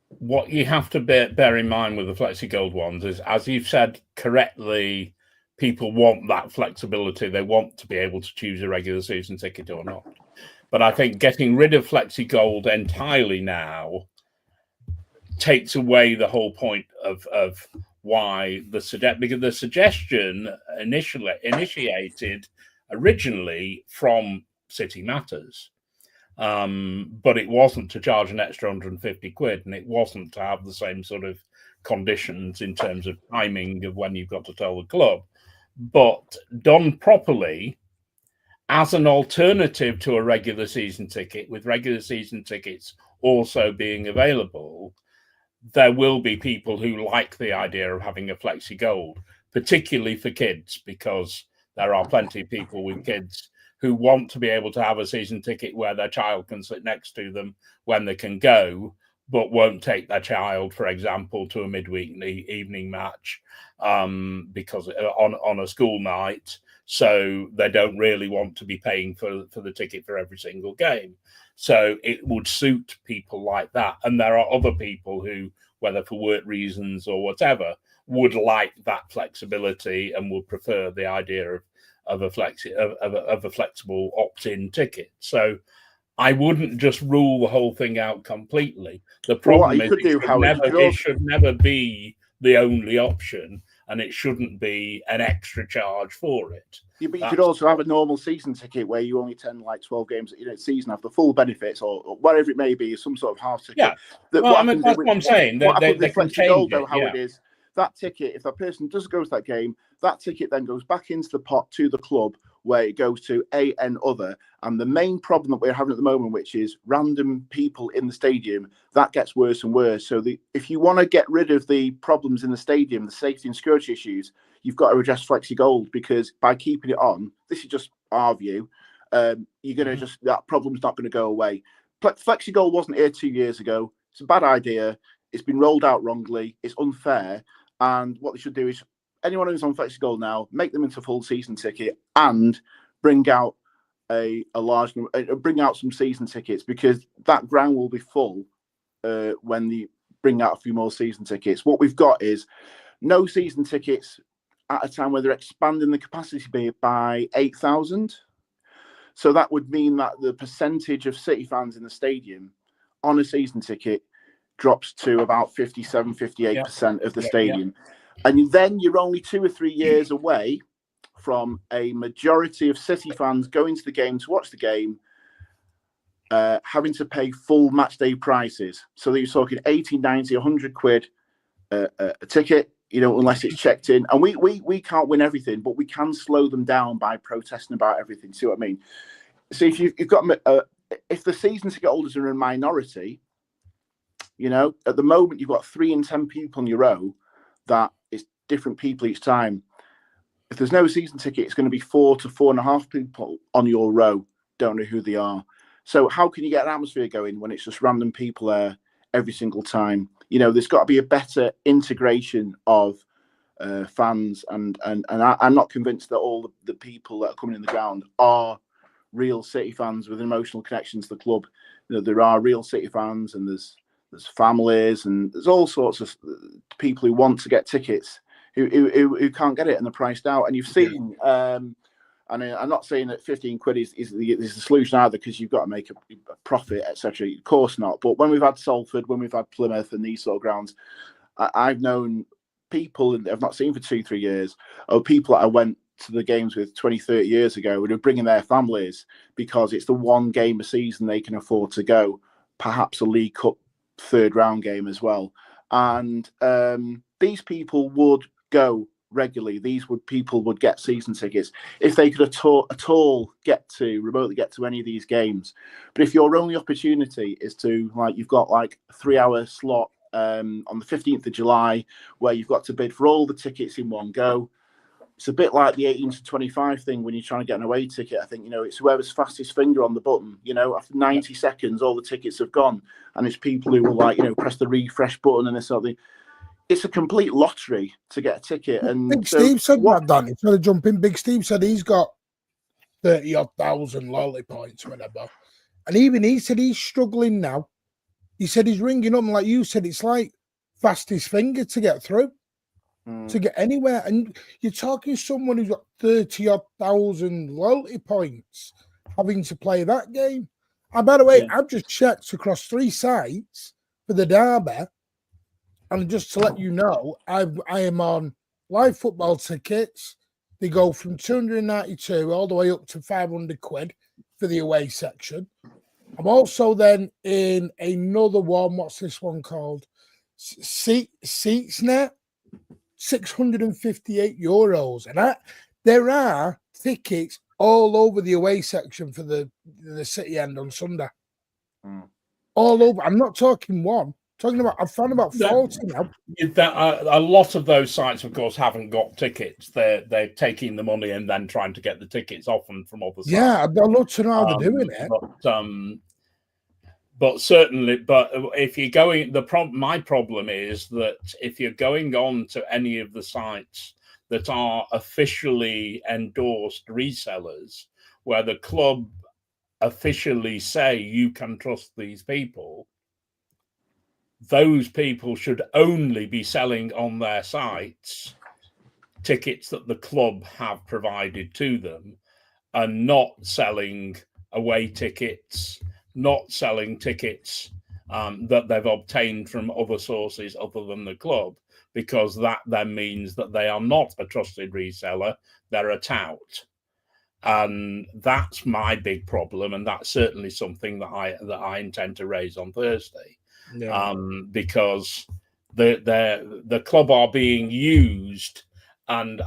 what you have to bear in mind with the Flexi Gold ones is, as you've said correctly, people want that flexibility. They want to be able to choose a regular season ticket or not. But I think getting rid of Flexi Gold entirely now takes away the whole point of why because the suggestion initiated originally from City Matters, but it wasn't to charge an extra 150 quid, and it wasn't to have the same sort of conditions in terms of timing of when you've got to tell the club. But done properly, as an alternative to a regular season ticket, with regular season tickets also being available, there will be people who like the idea of having a Flexi Gold, particularly for kids, because there are plenty of people with kids who want to be able to have a season ticket where their child can sit next to them when they can go, but won't take their child, for example, to a midweek evening match because on a school night. So they don't really want to be paying for the ticket for every single game. So it would suit people like that. And there are other people who, whether for work reasons or whatever, would like that flexibility and would prefer the idea of a flexible opt-in ticket. So I wouldn't just rule the whole thing out completely. The problem is it should never be the only option, and it shouldn't be an extra charge for it. Yeah, but you could also have a normal season ticket where you only attend like 12 games season, have the full benefits or whatever it may be, some sort of half ticket. Yeah, that's what I'm saying. They can change Gold, though, it, how it is. That ticket, if that person does go to that game, that ticket then goes back into the pot to the club where it goes to AN other. And the main problem that we're having at the moment, which is random people in the stadium, that gets worse and worse. So if you want to get rid of the problems in the stadium, the safety and security issues, you've got to address Flexi Gold, because by keeping it on, this is just our view, you're going to that problem's not going to go away. Flexi Gold wasn't here 2 years ago. It's a bad idea. It's been rolled out wrongly. It's unfair. And what they should do is anyone who's on Flexi Gold now, make them into a full season ticket and bring out a large number, bring out some season tickets, because that ground will be full when they bring out a few more season tickets. What we've got is no season tickets at a time where they're expanding the capacity by 8,000. So that would mean that the percentage of City fans in the stadium on a season ticket drops to about 57, 58% of the stadium. And then you're only 2 or 3 years away from a majority of City fans going to the game to watch the game, having to pay full match day prices. So you're talking 80, 90, 100 quid a ticket, unless it's checked in. And we can't win everything, but we can slow them down by protesting about everything. See what I mean? So if you've got, if the season ticket holders are a minority, at the moment you've got 3 in 10 people in your row that it's different people each time. If there's no season ticket, it's going to be 4 to 4.5 people on your row. Don't know who they are. So how can you get an atmosphere going when it's just random people there every single time? There's got to be a better integration of fans, and I'm not convinced that all the people that are coming in the ground are real City fans with emotional connections to the club. There are real City fans, and there's families, and there's all sorts of people who want to get tickets who can't get it, and they're priced out. And you've seen, and I'm not saying that 15 quid is the solution either, because you've got to make a profit, etc. Of course not. But when we've had Salford, when we've had Plymouth and these sort of grounds, I've known people that I've not seen for 2-3 years, or people that I went to the games with 20-30 years ago, who are bringing their families because it's the one game a season they can afford to go, perhaps a League Cup third round game as well. And these people would go regularly, people would get season tickets if they could at all remotely get to any of these games. But if your only opportunity is to, like, you've got like a 3-hour slot on the 15th of July where you've got to bid for all the tickets in one go. It's a bit like the 18 to 25 thing when you're trying to get an away ticket. I think, it's whoever's fastest finger on the button. After 90 seconds, all the tickets have gone, and it's people who will, like, press the refresh button and this sort of thing. It's a complete lottery to get a ticket. And Big Steve said that, Danny. Trying to jump in. Big Steve said he's got 30,000 loyalty points, whatever. And even he said he's struggling now. He said he's ringing up, and like you said, it's like fastest finger to get through, to get anywhere. And you're talking someone who's got 30,000 loyalty points having to play that game. And by the way, I've just checked across 3 sites for the derby. And just to let you know, I am on live football tickets. They go from 292 all the way up to 500 quid for the away section. I'm also then in another one. What's this one called? SeatsNet, €658. And there are tickets all over the away section for the City end on Sunday. All over. I'm not talking one. I've found about 40 now. A lot of those sites, of course, haven't got tickets. They're taking the money and then trying to get the tickets often from other sites. Yeah, I'd love to know how they're doing it. But certainly, if you're going, my problem is that if you're going on to any of the sites that are officially endorsed resellers, where the club officially say you can trust these people, those people should only be selling on their sites tickets that the club have provided to them, and not selling away tickets, not selling tickets that they've obtained from other sources other than the club, because that then means that they are not a trusted reseller, they're a tout. And that's my big problem, and that's certainly something that I intend to raise on Thursday. Because the club are being used and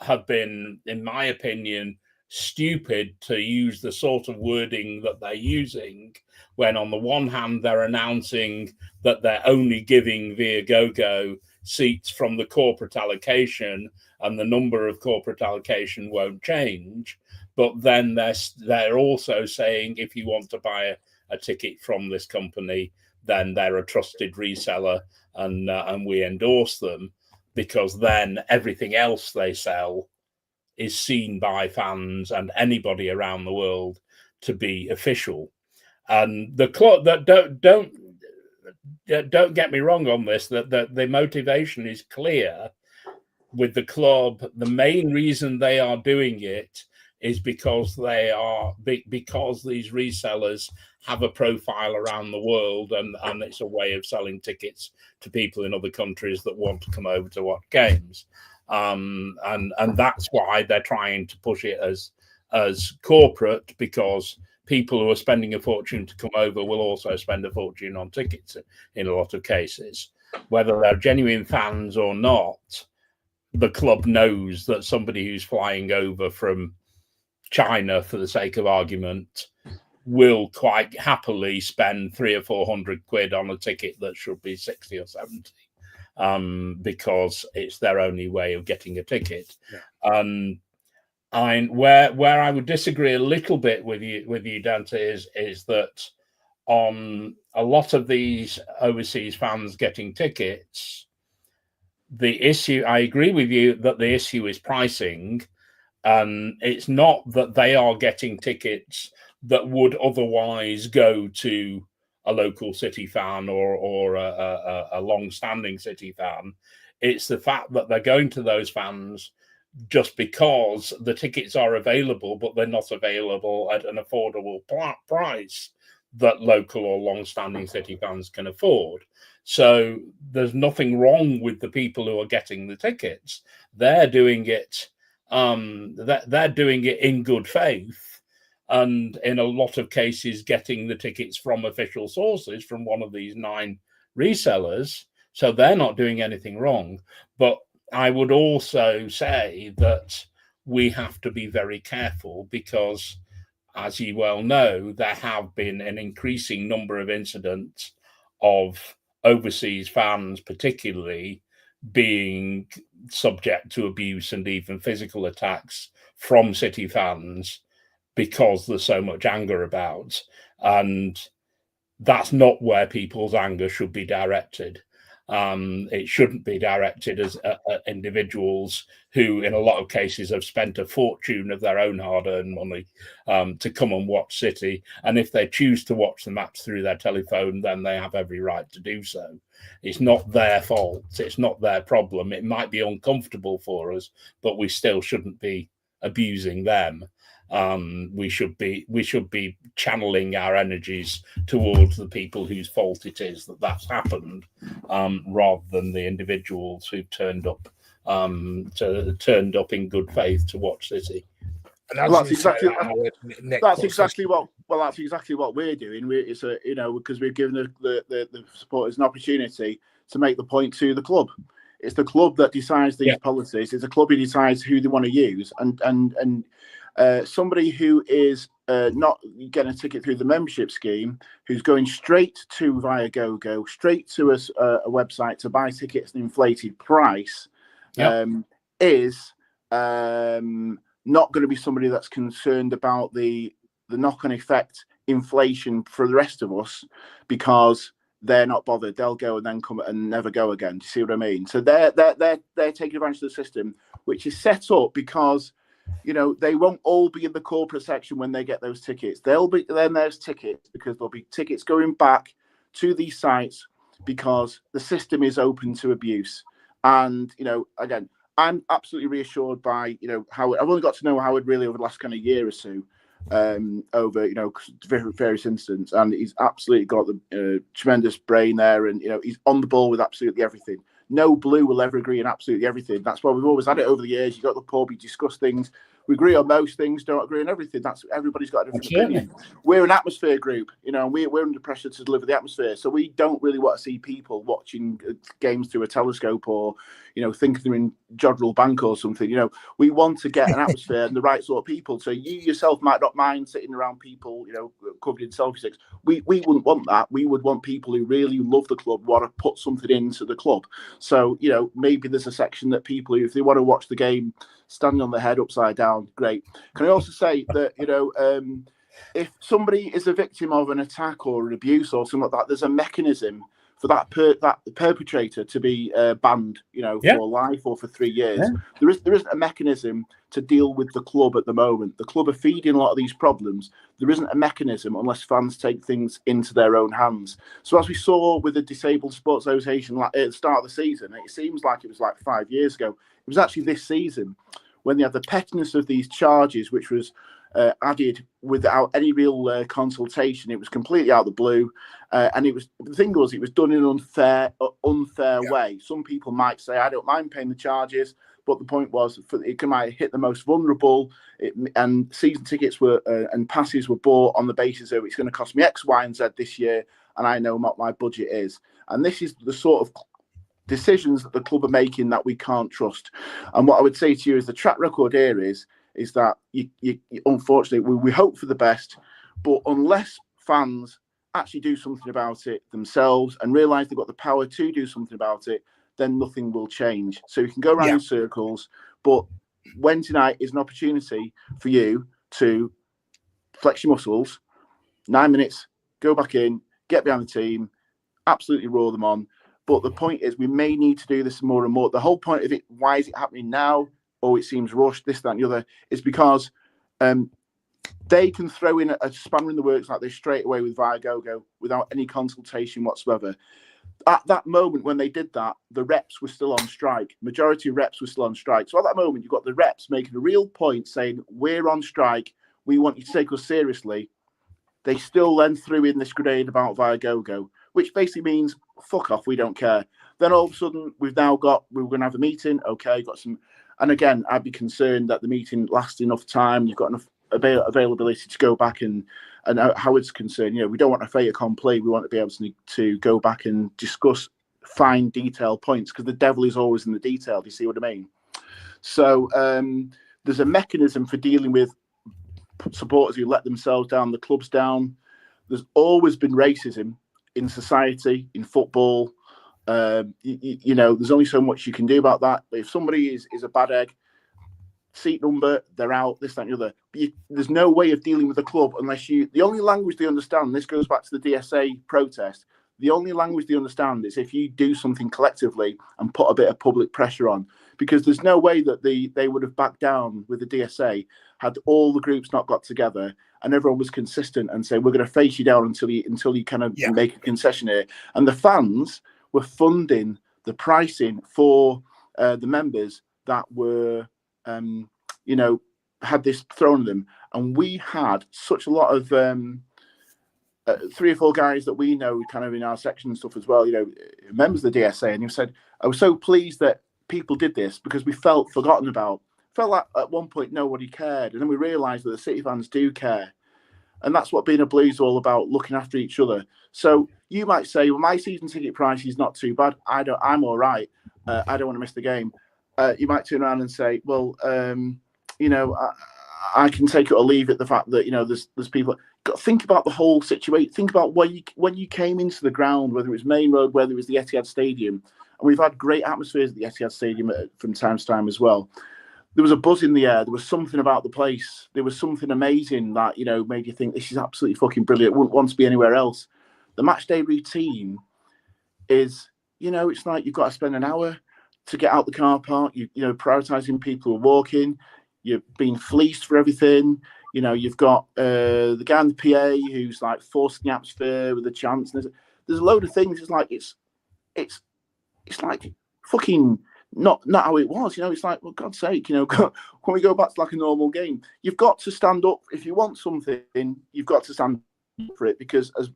have been, in my opinion, stupid to use the sort of wording that they're using, when on the one hand they're announcing that they're only giving Viagogo seats from the corporate allocation and the number of corporate allocation won't change, but then they're also saying if you want to buy a ticket from this company, then they're a trusted reseller, and we endorse them, because then everything else they sell is seen by fans and anybody around the world to be official. And the club, that don't get me wrong on this, that the motivation is clear with the club. The main reason they are doing it is because because these resellers have a profile around the world, and it's a way of selling tickets to people in other countries that want to come over to watch games. And that's why they're trying to push it as corporate, because people who are spending a fortune to come over will also spend a fortune on tickets in a lot of cases. Whether they're genuine fans or not, the club knows that somebody who's flying over from China, for the sake of argument, will quite happily spend 300 or 400 quid on a ticket that should be 60 or 70, because it's their only way of getting a ticket. Where I would disagree a little bit with you, Dante, is that on a lot of these overseas fans getting tickets, the issue, I agree with you that the issue is pricing. It's not that they are getting tickets that would otherwise go to a local City fan or a long-standing City fan. It's the fact that they're going to those fans just because the tickets are available, but they're not available at an affordable price that local or long-standing City fans can afford. So there's nothing wrong with the people who are getting the tickets. They're doing it. They're doing it in good faith, and in a lot of cases getting the tickets from official sources, from one of these 9 resellers. So they're not doing anything wrong. But I would also say that we have to be very careful because, as you well know, there have been an increasing number of incidents of overseas fans, particularly, being subject to abuse and even physical attacks from City fans because there's so much anger about. And that's not where people's anger should be directed. It shouldn't be directed as individuals who, in a lot of cases, have spent a fortune of their own hard-earned money to come and watch City. And if they choose to watch the match through their telephone, then they have every right to do so. It's not their fault. It's not their problem. It might be uncomfortable for us, but we still shouldn't be abusing them. We should be channeling our energies towards the people whose fault it is that that's happened, rather than the individuals who've turned up in good faith to watch City. And that's exactly what we're doing. It's because we've given the supporters an opportunity to make the point to the club. It's the club that decides these policies. It's the club who decides who they want to use, and somebody who is not getting a ticket through the membership scheme, who's going straight to Viagogo, straight to a website to buy tickets at an inflated price, is not going to be somebody that's concerned about the knock-on effect inflation for the rest of us, because they're not bothered. They'll go and then come and never go again. Do you see what I mean? So they're taking advantage of the system, which is set up because, you know, they won't all be in the corporate section when they get those tickets. They'll be then there's tickets, because there'll be tickets going back to these sites because the system is open to abuse. And, you know, again, I'm absolutely reassured by, you know, Howard. I've only got to know Howard really over the last kind of year or so, over, you know, various incidents, and he's absolutely got the tremendous brain there, and, you know, he's on the ball with absolutely everything. No blue will ever agree on absolutely everything. That's why we've always had it over the years. You got the pub, you discuss things. We agree on most things, don't agree on everything. That's everybody's got a different opinion. We're an atmosphere group, you know, and we're under pressure to deliver the atmosphere. So we don't really want to see people watching games through a telescope, or, you know, thinking they're in Jodrell Bank or something. You know, we want to get an atmosphere and the right sort of people. So you yourself might not mind sitting around people, you know, covered in selfie sticks. We wouldn't want that. We would want people who really love the club, want to put something into the club. So, you know, maybe there's a section that people who, if they want to watch the game standing on their head upside down, great. Can I also say that, you know, if somebody is a victim of an attack or an abuse or something like that, there's a mechanism for that perpetrator to be banned, you know, for life or for 3 years. There isn't a mechanism to deal with the club at the moment. The club are feeding a lot of these problems. There isn't a mechanism unless fans take things into their own hands. So as we saw with the Disabled Sports Association at the start of the season, it seems like it was like 5 years ago. It was actually this season when they had the pettiness of these charges, which was added without any real consultation. It was completely out of the blue, and it was, the thing was, it was done in an unfair way. Some people might say, I don't mind paying the charges, but the point was, it might hit the most vulnerable, and season tickets were and passes were bought on the basis of, it's going to cost me X, Y, and Z this year, and I know what my budget is. And this is the sort of decisions that the club are making that we can't trust. And what I would say to you is, the track record here is that you unfortunately, we hope for the best, but unless fans actually do something about it themselves and realise they've got the power to do something about it, then nothing will change. So you can go around in circles, but Wednesday night is an opportunity for you to flex your muscles, 9 minutes, go back in, get behind the team, absolutely roar them on. But the point is, we may need to do this more and more. The whole point of it, why is it happening now? Oh, it seems rushed, this, that, and the other, is because they can throw in a spanner in the works like this straight away with Viagogo without any consultation whatsoever. At that moment when they did that, the reps were still on strike. Majority of reps were still on strike. So at that moment, you've got the reps making a real point saying, we're on strike, we want you to take us seriously. They still then threw in this grenade about Viagogo, which basically means, fuck off, we don't care. Then all of a sudden, we're going to have a meeting, okay, got some. And again, I'd be concerned that the meeting lasts enough time, you've got enough availability to go back and Howard's concerned, you know, we don't want a fait accompli. We want to be able to go back and discuss fine detail points, because the devil is always in the detail. Do you see what I mean? So there's a mechanism for dealing with supporters who let themselves down, the clubs down. There's always been racism in society, in football. You know, there's only so much you can do about that. But if somebody is a bad egg, seat number, they're out, this, that, and the other. But there's no way of dealing with the club unless the only language they understand, this goes back to the DSA protest, the only language they understand is if you do something collectively and put a bit of public pressure on. Because there's no way that they would have backed down with the DSA had all the groups not got together and everyone was consistent and say, we're going to face you down until you kind of make a concession here. And the fans were funding the pricing for the members that were, you know, had this thrown at them. And we had such a lot of 3 or 4 guys that we know kind of in our section and stuff as well, you know, members of the DSA. And you said, I was so pleased that people did this because we felt forgotten about. Felt like at one point nobody cared, and then we realised that the City fans do care, and that's what being a Blues is all about, looking after each other. So you might say, well, my season ticket price is not too bad. I'm all right. I don't want to miss the game. You might turn around and say, well, you know, I can take it or leave it. The fact that, you know, there's people. Got to think about the whole situation. Think about when you came into the ground, whether it was Main Road, whether it was the Etihad Stadium. And we've had great atmospheres at the Etihad Stadium from time to time as well. There was a buzz in the air. There was something about the place. There was something amazing that, you know, made you think this is absolutely fucking brilliant. I wouldn't want to be anywhere else. The match day routine is, you know, it's like you've got to spend an hour to get out the car park. You know, prioritising people who are walking. You're being fleeced for everything. You know, you've got the guy in the PA who's like forcing the atmosphere with a chance. There's a load of things. It's like it's like fucking not how it was. You know, it's like, well, God's sake, you know, can we go back to like a normal game? You've got to stand up if you want something. You've got to stand up for it, because as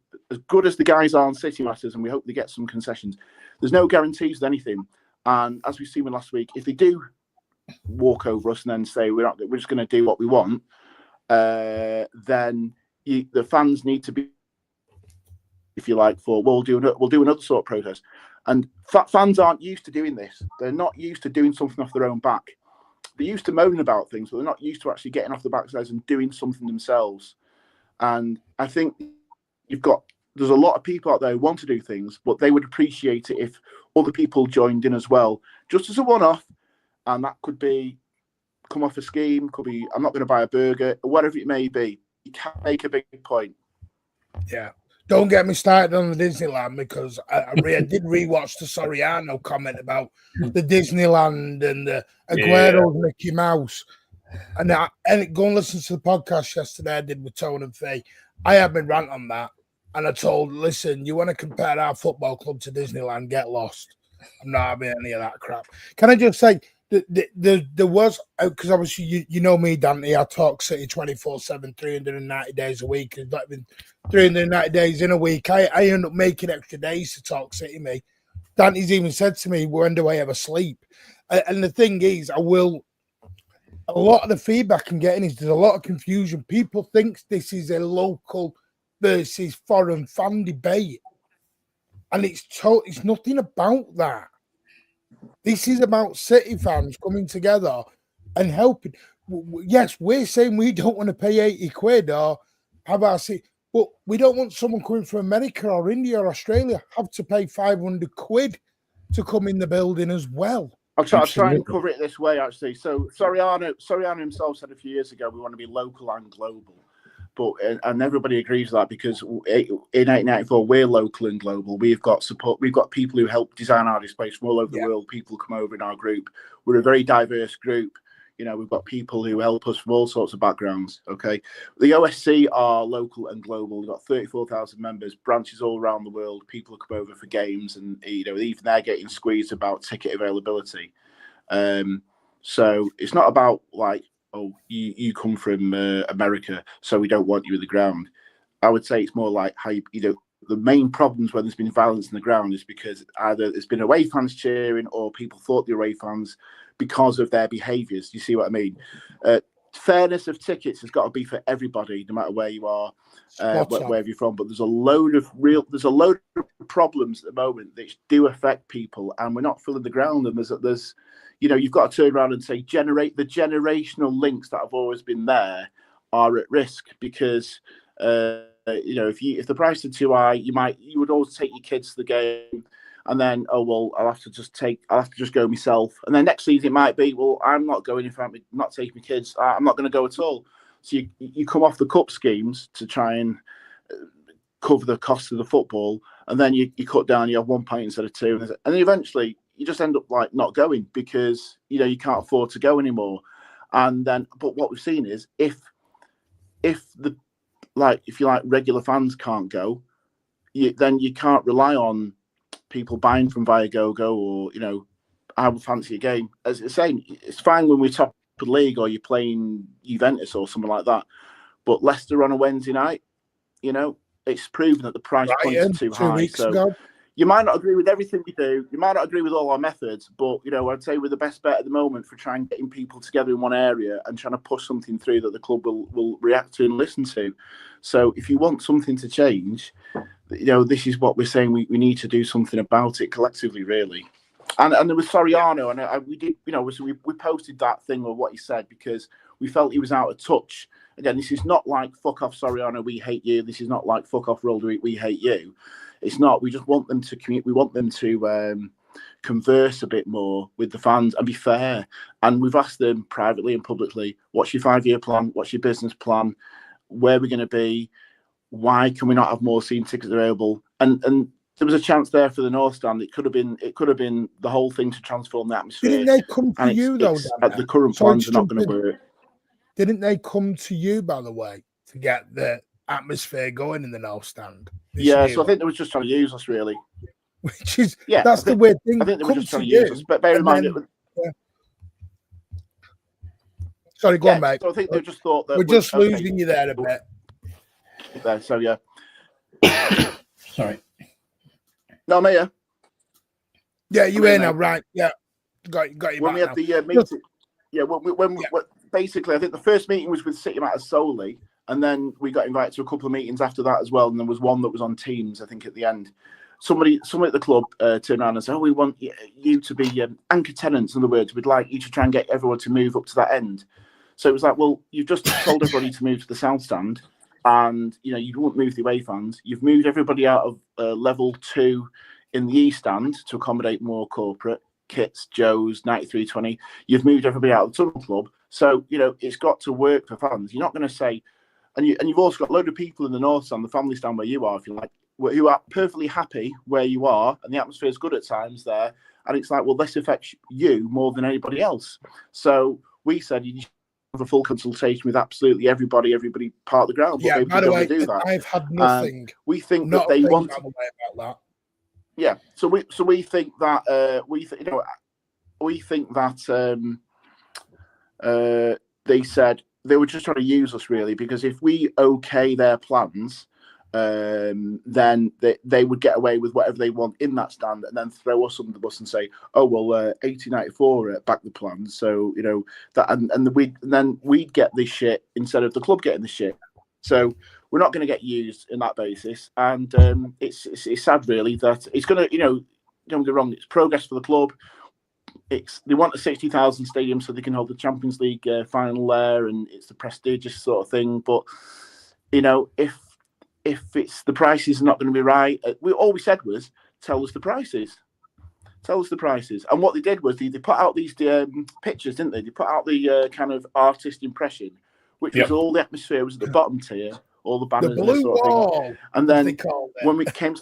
good as the guys are on City Matters, and we hope they get some concessions, there's no guarantees with anything. And as we've seen with last week, if they do walk over us and then say we're just going to do what we want, then the fans need to be, if you like, for we'll do another sort of protest. And fans aren't used to doing this. They're not used to doing something off their own back. They're used to moaning about things, but they're not used to actually getting off the backsides and doing something themselves. And I think there's a lot of people out there who want to do things, but they would appreciate it if other people joined in as well, just as a one-off. And that could be come off a scheme, could be I'm not going to buy a burger, whatever it may be. You can make a big point. Yeah. Don't get me started on the Disneyland, because I did rewatch the Soriano comment about the Disneyland and the Aguero's Mickey Mouse. And go and listen to the podcast yesterday I did with Tone and Faye. I had been rant on that. And I told, listen, you want to compare our football club to Disneyland, get lost. I'm not having any of that crap. Can I just say, there was, because obviously you know me, Dante, I talk City 24/7, 390 days a week. It's not even 390 days in a week. I end up making extra days to talk City, me. Dante's even said to me, when do I ever sleep? And the thing is, a lot of the feedback I'm getting is there's a lot of confusion. People think this is a local versus foreign fan debate. And it's nothing about that. This is about City fans coming together and helping. Yes, we're saying we don't want to pay 80 quid or have our seat, but we don't want someone coming from America or India or Australia have to pay 500 quid to come in the building as well. I'll try and cover it this way, actually. So Soriano himself said a few years ago we want to be local and global. But and everybody agrees with that, because in 1894 we're local and global. We've got support. We've got people who help design our displays from all over the world. People come over in our group. We're a very diverse group. You know, we've got people who help us from all sorts of backgrounds. Okay, the OSC are local and global. We've got 34,000 members, branches all around the world. People who come over for games, and you know, even they're getting squeezed about ticket availability. So it's not about like, oh, you come from America, so we don't want you in the ground. I would say it's more like how you know, the main problems when there's been violence in the ground is because either there's been away fans cheering or people thought the away fans because of their behaviours. You see what I mean? To fairness of tickets has got to be for everybody, no matter where you are, wherever you're from. But there's a load of problems at the moment that do affect people, and we're not filling the ground. And there's you've got to turn around and say, the generational links that have always been there are at risk, because if the price is too high, you would always take your kids to the game, and then I'll have to just go myself, and then next season it might be, well, I'm not going if I'm not taking my kids, I'm not going to go at all. So you come off the cup schemes to try and cover the cost of the football, and then you cut down, you have 1 point instead of 2, and then eventually you just end up like not going, because you can't afford to go anymore. And then, but what we've seen is if regular fans can't go, then you can't rely on people buying from Viagogo, or I would fancy a game. As it's saying, it's fine when we're top of the league or you're playing Juventus or something like that, but Leicester on a Wednesday night, it's proven that the price points are too high. So you might not agree with everything we do, you might not agree with all our methods, but I'd say we're the best bet at the moment for trying getting people together in one area and trying to push something through that the club will react to and listen to. So if you want something to change, this is what we're saying. We need to do something about it collectively, really. And there was Soriano, and we did, we posted that thing of what he said because we felt he was out of touch. Again, this is not like fuck off Soriano, we hate you. This is not like fuck off Rolder, we hate you. It's not. We just want them to commute. We want them to converse a bit more with the fans and be fair. And we've asked them privately and publicly, what's your 5-year plan? What's your business plan? Where we're going to be? Why can we not have more season tickets available? And there was a chance there for the North Stand. It could have been the whole thing to transform the atmosphere. Didn't they come to you though? The current plans are not going to work. Didn't they come to you, by the way, to get the atmosphere going in the North Stand? Yeah, so I think they were just trying to use us, really. Which is, that's the weird thing. I think they were just trying to use us. But bear in mind, sorry, go on, mate. So I think they just thought that we're just losing you there a bit. There, so yeah. Sorry. No, I'm here. Yeah, you here now, right? Yeah, got you. When we had the meeting, basically, I think the first meeting was with City Matters solely, and then we got invited to a couple of meetings after that as well. And there was one that was on Teams, I think, at the end. Somebody at the club turned around and said, we want you to be anchor tenants, in other words. We'd like you to try and get everyone to move up to that end. So it was like, well, you've just told everybody to move to the South Stand, and you won't move the away fans. You've moved everybody out of level 2 in the East Stand to accommodate more corporate kits, Joe's, 9320. You've moved everybody out of the Tunnel Club. So, it's got to work for fans. You're not going to say, and you've also got a load of people in the North Stand, the family stand where you are, if you like, who are perfectly happy where you are, and the atmosphere is good at times there. And it's like, well, this affects you more than anybody else. So we said you should have a full consultation with absolutely everybody part of the ground. Yeah, but by the way, do that. I've had nothing. We think that they want about that. Yeah, so we think that they said they were just trying to use us, really, because if we okay their plans, then they would get away with whatever they want in that stand, and then throw us under the bus and say, oh well, 1894 back the plans, so that, and then we'd get this shit instead of the club getting the shit. So we're not going to get used in that basis, and it's sad, really, that it's going to, don't get wrong, it's progress for the club. They want a 60,000 stadium so they can hold the Champions League final there, and it's the prestigious sort of thing. But if it's the prices are not going to be right, all we said was tell us the prices. And what they did was they put out these pictures, didn't they? They put out the kind of artist impression, which was all the atmosphere was at the bottom tier, all the banners, the blue sort wall, of thing. And then when it came to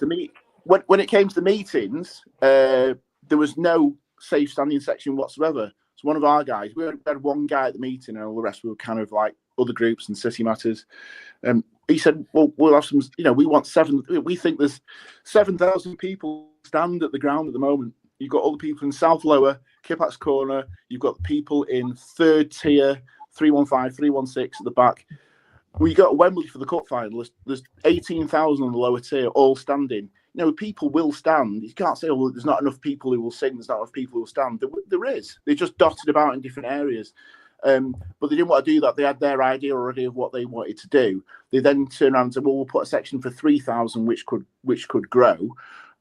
the meetings, there was no safe standing section whatsoever. So one of our guys, we had one guy at the meeting, and all the rest were kind of like other groups and City Matters. He said, well, we'll have some, we want we think there's 7,000 people stand at the ground at the moment. You've got all the people in South Lower, Kippax Corner, you've got people in third tier, 315, 316 at the back. We got Wembley for the cup final. There's 18,000 on the lower tier, all standing. People will stand. You can't say, there's not enough people who will sing, there's not enough people who will stand. There is. They're just dotted about in different areas. But they didn't want to do that. They had their idea already of what they wanted to do. They then turned around and said, well, we'll put a section for 3,000 which could grow.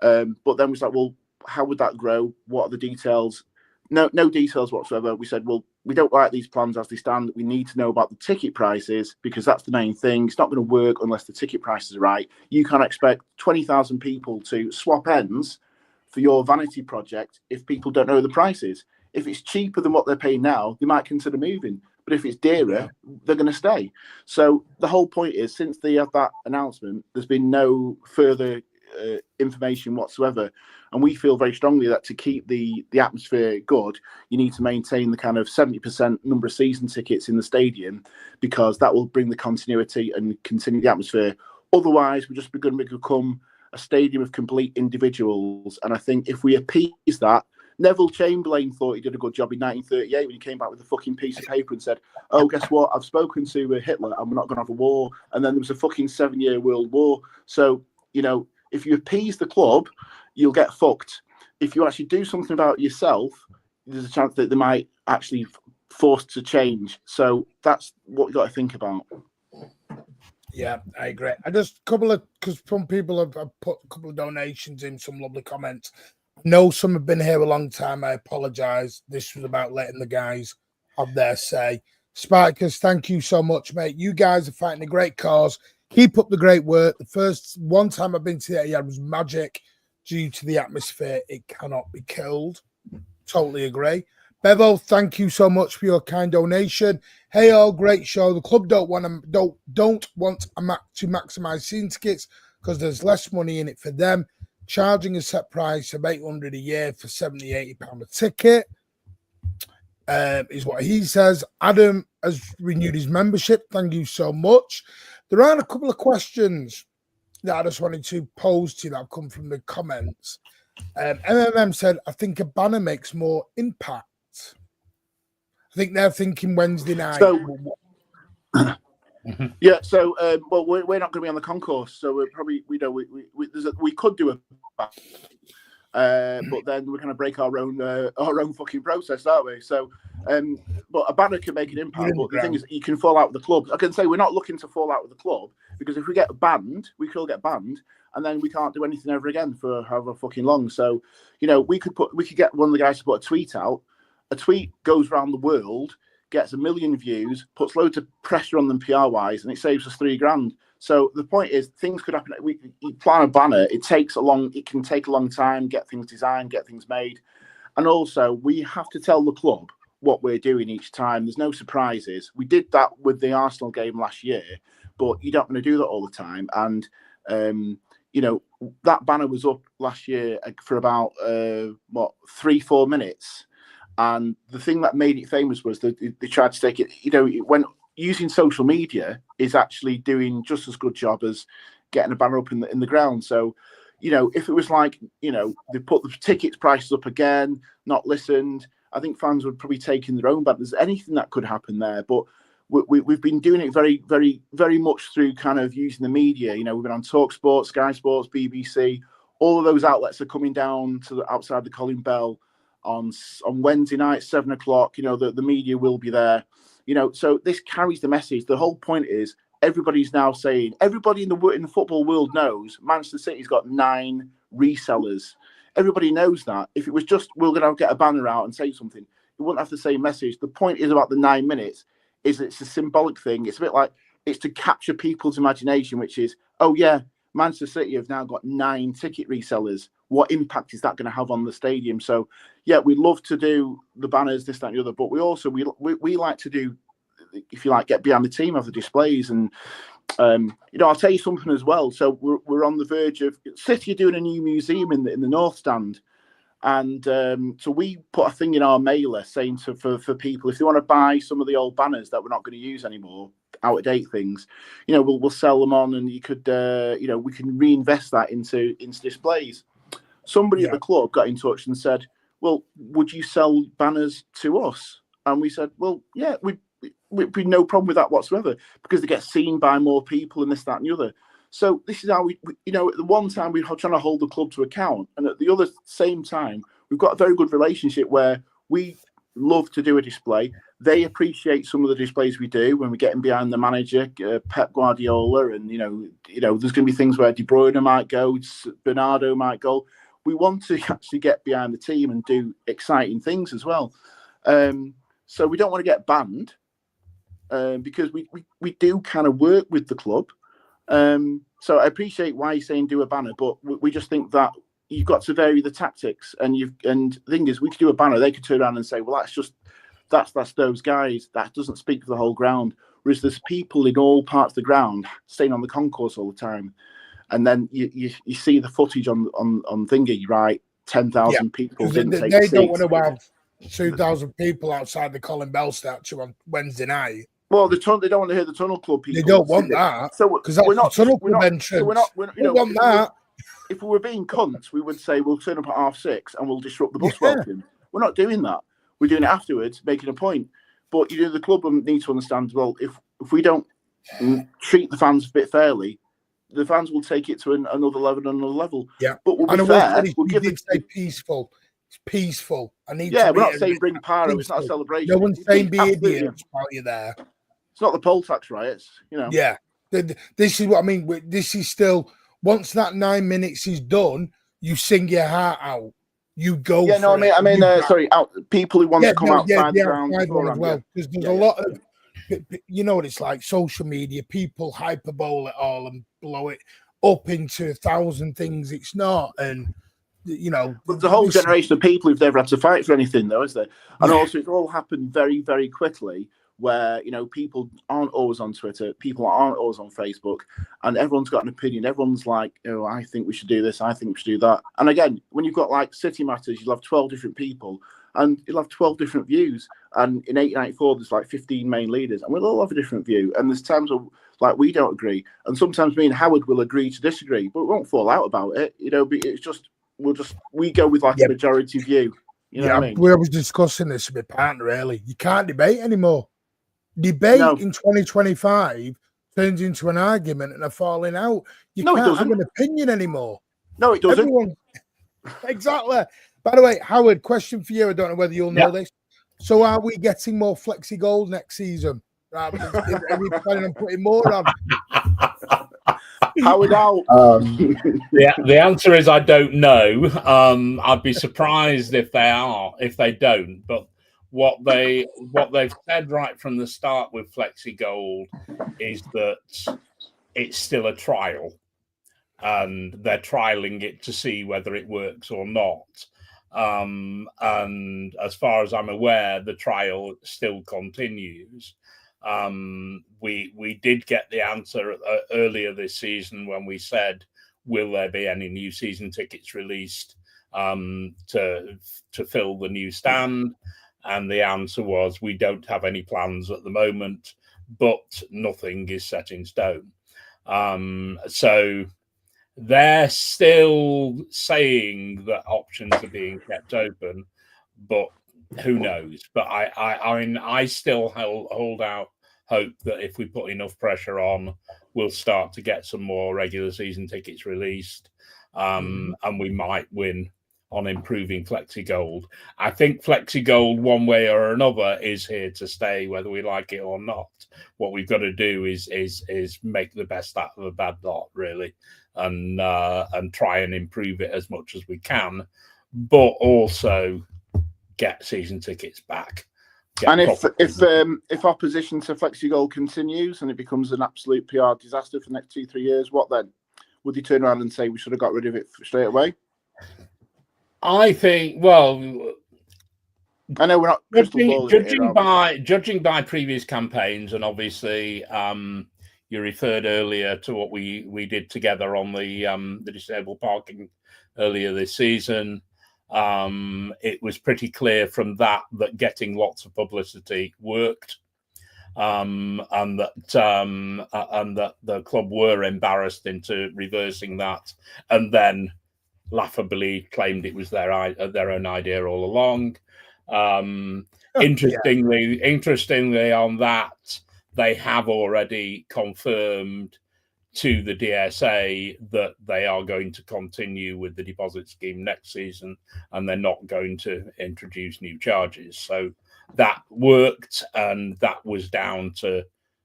But then we was like, well, how would that grow? What are the details? No details whatsoever. We said, well, we don't like these plans as they stand. We need to know about the ticket prices, because that's the main thing. It's not going to work unless the ticket prices are right. You can't expect 20,000 people to swap ends for your vanity project if people don't know the prices. If it's cheaper than what they're paying now, they might consider moving. But if it's dearer, they're going to stay. So the whole point is, since they had that announcement, there's been no further information whatsoever. And we feel very strongly that to keep the atmosphere good, you need to maintain the kind of 70% number of season tickets in the stadium, because that will bring the continuity and continue the atmosphere. Otherwise, we're just going to become a stadium of complete individuals. And I think if we appease that, Neville Chamberlain thought he did a good job in 1938 when he came back with a fucking piece of paper and said, oh, guess what? I've spoken to Hitler and we're not going to have a war. And then there was a fucking 7-year world war. So, you know, if you appease the club, you'll get fucked. If you actually do something about yourself, there's a chance that they might actually force to change. So that's what you got to think about. Yeah, I agree. I just because some people have put a couple of donations in, some lovely comments. I know some have been here a long time. I apologize. This was about letting the guys have their say. Spartacus, thank you so much, mate. You guys are fighting a great cause. Keep up the great work. The first one time I've been to the yard was magic due to the atmosphere. It cannot be killed. Totally agree. Bevo, thank you so much for your kind donation. Hey, all, great show. The club don't want to maximize season tickets because there's less money in it for them. Charging a set price of $800 a year for £70-80 a ticket is what he says. Adam has renewed his membership. Thank you so much. There are a couple of questions that I just wanted to pose to you that have come from the comments. MMM said, I think a banner makes more impact. I think they're thinking Wednesday night. Yeah, so well, we're not going to be on the concourse, so we're probably we could do a but then we're going to break our own fucking process, aren't we? So, but a banner can make an impact. But the thing is, you can fall out with the club. I can say we're not looking to fall out with the club, because if we get banned, we could all get banned, and then we can't do anything ever again for however fucking long. So, you know, we could get one of the guys to put a tweet out. A tweet goes around the world, gets 1 million views, puts loads of pressure on them PR-wise, and it saves us $3,000. So the point is, things could happen. You plan a banner. It can take a long time, get things designed, get things made. And also, we have to tell the club what we're doing each time. There's no surprises. We did that with the Arsenal game last year, but you don't want to do that all the time. And, you know, that banner was up last year for about, 3-4 minutes. And the thing that made it famous was that they tried to take it, you know, when using social media is actually doing just as good job as getting a banner up in the ground. So, you know, if it was like, you know, they put the tickets prices up again, not listened, I think fans would probably take in their own banners. There's anything that could happen there. But we've been doing it very, very, very much through kind of using the media. You know, we've been on TalkSport, Sky Sports, BBC. All of those outlets are coming down to outside the Colin Bell on Wednesday night, 7 o'clock. You know, the media will be there. You know, so this carries the message. The whole point is everybody's now saying, everybody in the football world knows Manchester City's got 9 resellers. Everybody knows that. If it was just, we're going to get a banner out and say something, it wouldn't have the same message. The point is about the 9 minutes is it's a symbolic thing. It's a bit like, it's to capture people's imagination, which is, oh yeah, Manchester City have now got 9 ticket resellers. What impact is that going to have on the stadium? So, yeah, we love to do the banners, this, that, and the other, but we also we like to do, if you like, get behind the team, have the displays, and you know, I'll tell you something as well. So we're on the verge of City are doing a new museum in the North Stand, and so we put a thing in our mailer saying for people, if they want to buy some of the old banners that we're not going to use anymore, out of date things, you know, we'll sell them on, and you could you know, we can reinvest that into be somebody at the club got in touch and said, well, would you sell banners to us? And we said, well, yeah, we'd be no problem with that whatsoever, because they get seen by more people and this, that, and the other. So this is how we you know, at the one time we're trying to hold the club to account, and at the other same time, we've got a very good relationship where we love to do a display. They appreciate some of the displays we do when we're getting behind the manager, Pep Guardiola, and you know, there's going to be things where De Bruyne might go, Bernardo might go. We want to actually get behind the team and do exciting things as well. So we don't want to get banned because we do kind of work with the club. So I appreciate why you're saying do a banner, but we just think that you've got to vary the tactics. And the thing is, we could do a banner. They could turn around and say, well, that's those guys. That doesn't speak for the whole ground. Whereas there's people in all parts of the ground staying on the concourse all the time. And then you see the footage on thingy, right? 10,000 people didn't take They seats. don't want to have 2,000 people outside the Colin Bell statue on Wednesday night. Well, they don't want to hear the Tunnel Club people. They don't want that. So because that's the Tunnel Club entrance. So we don't want that. If we were being cunts, we would say we'll turn up at 6:30 and we'll disrupt the bus welcome. We're not doing that. We're doing it afterwards, making a point. But the club need to understand, well, if we don't treat the fans a bit fairly, the fans will take it to another level. Yeah, but we'll be fair. We'll give it peaceful. It's peaceful. We're not saying bring pyro. It's not a celebration. No one's saying be idiots while you're there. It's not the poll tax riots, Yeah, this is what I mean. This is still, once that 9 minutes is done, you sing your heart out. You go. Yeah, no, I mean, sorry, people who want to come outside the ground as well. Because there's a lot of, you know what it's like, social media, people hyperbole it all and blow it up into 1,000 things it's not. And, but the whole generation of people who've never had to fight for anything, though, is there? And also, it's all happened very, very quickly, where people aren't always on Twitter, people aren't always on Facebook, and everyone's got an opinion. Everyone's like, oh, I think we should do this, I think we should do that. And again, when you've got like City Matters, you'll have 12 different people and you'll have 12 different views. And in 1894, there's like 15 main leaders, and we'll all have a different view. And there's times where like we don't agree, and sometimes me and Howard will agree to disagree, but we won't fall out about it. It's just we go with like a majority view. You know what I mean? We was discussing this with my partner early. You can't debate anymore. Debate in 2025 turns into an argument and a falling out. You can't have an opinion anymore. No, it doesn't. Exactly. By the way, Howard, question for you. I don't know whether you'll know this. So are we getting more Flexi Gold next season? Are we planning on putting more on? Howard out. The answer is I don't know. I'd be surprised if they don't. But what they've said right from the start with Flexi Gold is that it's still a trial, and they're trialing it to see whether it works or not. And as far as I'm aware, the trial still continues. We did get the answer earlier this season when we said, will there be any new season tickets released to fill the new stand? And the answer was, we don't have any plans at the moment, but nothing is set in stone. So they're still saying that options are being kept open, but who knows? But I mean, I still hold out hope that if we put enough pressure on, we'll start to get some more regular season tickets released, and we might win on improving Flexi Gold. I think Flexi Gold, one way or another, is here to stay, whether we like it or not. What we've got to do is make the best out of a bad lot, really, and try and improve it as much as we can, but also get season tickets back. And if opposition to Flexi Gold continues and it becomes an absolute PR disaster for the next 2-3 years, what then? Would you turn around and say we should have got rid of it straight away? I think, well, I know we're not judging by previous campaigns, and obviously you referred earlier to what we did together on the disabled parking earlier this season. It was pretty clear from that getting lots of publicity worked, and that the club were embarrassed into reversing that, and then laughably claimed it was their own idea all along. Interestingly on that, they have already confirmed to the DSA that they are going to continue with the deposit scheme next season, and they're not going to introduce new charges. So that worked, and that was down to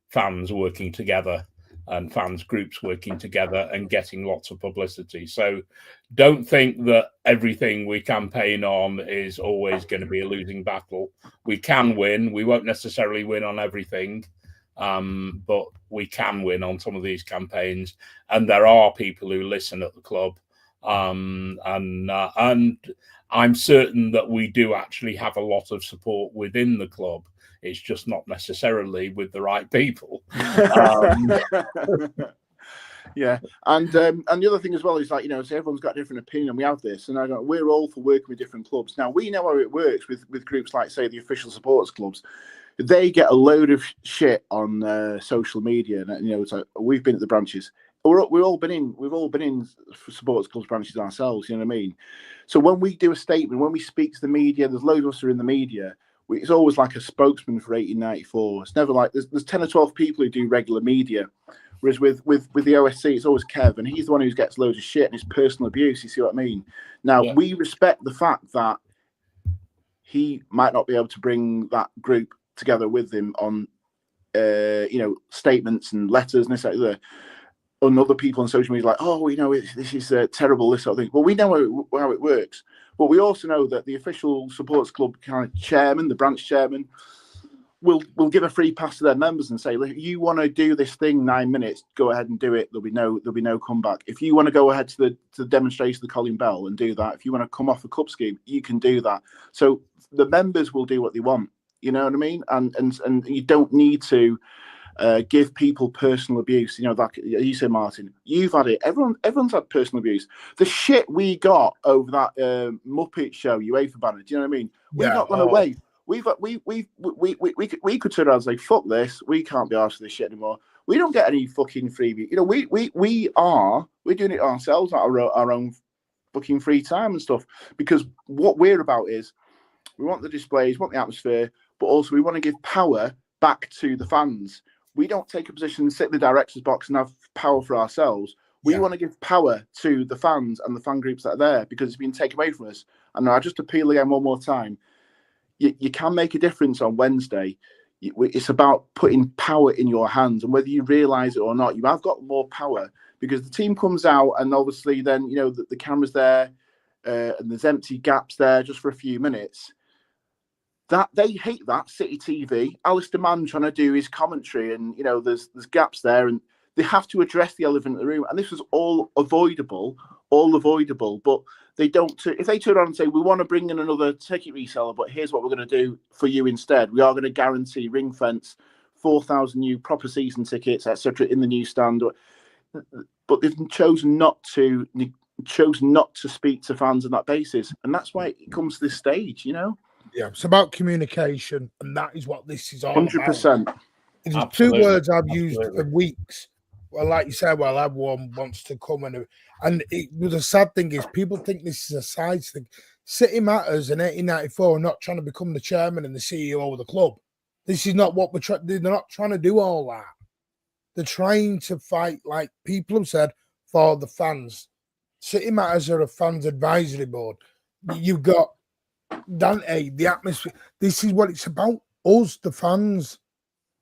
fans working together and fans groups working together and getting lots of publicity. So don't think that everything we campaign on is always going to be a losing battle. We can win. We won't necessarily win on everything, but we can win on some of these campaigns. And there are people who listen at the club. And I'm certain that we do actually have a lot of support within the club. It's just not necessarily with the right people. Yeah, and the other thing as well is, like, you know, so everyone's got a different opinion. We have this, and we're all for working with different clubs. Now, we know how it works with groups like, say, the official supporters clubs. They get a load of shit on social media, and, you know, it's like, we've been at the branches. We've all been in supporters clubs branches ourselves. You know what I mean? So when we do a statement, when we speak to the media, there's loads of us who are in the media. It's always like a spokesman for 1894. It's never like there's 10 or 12 people who do regular media. Whereas with the OSC, it's always Kev, and he's the one who gets loads of shit and it's personal abuse. You see what I mean? Now, yeah. We respect the fact that he might not be able to bring that group together with him on, you know, statements and letters and this, that, that. And other people on social media like, oh, you know, this is terrible, this sort of thing. Well, we know how it works. But we also know that the official supporters club kind of chairman, the branch chairman, will give a free pass to their members and say, look, if you want to do this thing 9 minutes, go ahead and do it. There'll be no comeback. If you want to go ahead to the demonstration of the Colin Bell and do that, if you want to come off a cup scheme, you can do that. So the members will do what they want. You know what I mean? And you don't need to give people personal abuse. You know, like you said, Martin, you've had it. Everyone's had personal abuse. The shit we got over that Muppet show, UEFA banner. Do you know what I mean? We've not gone away. We could turn around and say, fuck this. We can't be asked for this shit anymore. We don't get any fucking freebie. You know, we're doing it ourselves at our own fucking free time and stuff, because what we're about is we want the displays, we want the atmosphere, but also we want to give power back to the fans. We don't take a position and sit in the director's box and have power for ourselves. We want to give power to the fans and the fan groups that are there, because it's been taken away from us. And I just appeal again one more time. You can make a difference on Wednesday. It's about putting power in your hands, and whether you realise it or not, you have got more power, because the team comes out and obviously then, you know, the camera's there and there's empty gaps there just for a few minutes. That they hate that City TV. Alistair Mann trying to do his commentary, and you know there's gaps there, and they have to address the elephant in the room. And this was all avoidable. But they don't. If they turn around and say, we want to bring in another ticket reseller, but here's what we're going to do for you instead. We are going to guarantee ring fence 4,000 new proper season tickets, etc., in the new stand. But they've chosen not to speak to fans on that basis, and that's why it comes to this stage. You know. Yeah, it's about communication, and that is what this is all 100%. about. It's two words I've used for weeks. Well, like you said, well, everyone wants to come and the sad thing is people think this is a side thing. City Matters in 1894 are not trying to become the chairman and the CEO of the club. This is not what they're not trying to do all that. They're trying to fight, like people have said, for the fans. City Matters are a fans advisory board. You've got Dante, the atmosphere. This is what it's about, us, the fans.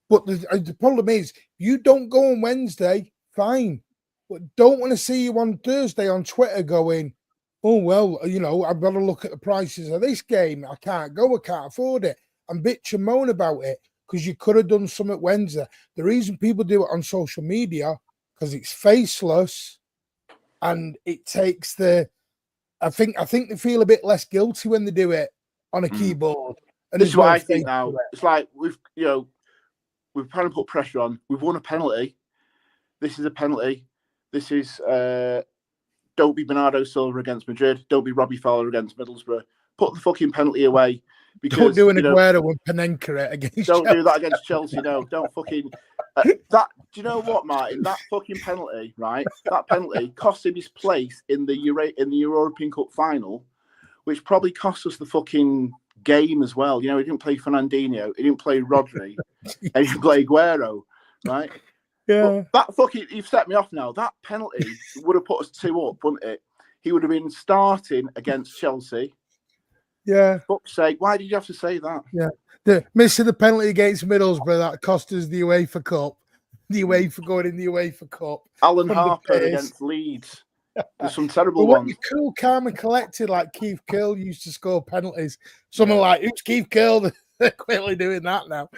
But the problem is, you don't go on Wednesday, fine. But don't want to see you on Thursday on Twitter going, oh, well, you know, I've got to look at the prices of this game. I can't go, I can't afford it. And bitch and moan about it, because you could have done something Wednesday. The reason people do it on social media, because it's faceless and it takes the... I think they feel a bit less guilty when they do it on a keyboard. And this is what I think now. It's like we're trying to put pressure on. We've won a penalty. This is a penalty. This is don't be Bernardo Silva against Madrid. Don't be Robbie Fowler against Middlesbrough. Put the fucking penalty away. Because, don't do an Aguero with Panenka against Don't Chelsea. do that against Chelsea. No, don't fucking... that. Do you know what, Martin? That fucking penalty, right? That penalty cost him his place in the European Cup final, which probably cost us the fucking game as well. You know, he didn't play Fernandinho, he didn't play Rodri, and he didn't play Aguero, right? Yeah. But that fucking, you've set me off now. That penalty would have put us 2 up, wouldn't it? He would have been starting against Chelsea. Yeah. Fuck's sake, why did you have to say that? Yeah. The missing the penalty against Middlesbrough, that cost us the UEFA Cup. The UEFA going in the UEFA Cup. Alan Harper against Leeds. There's some terrible but when ones. you're cool, calm, and collected, like Keith Curl used to score penalties. Someone like, who's Keith Curl? They're quickly doing that now.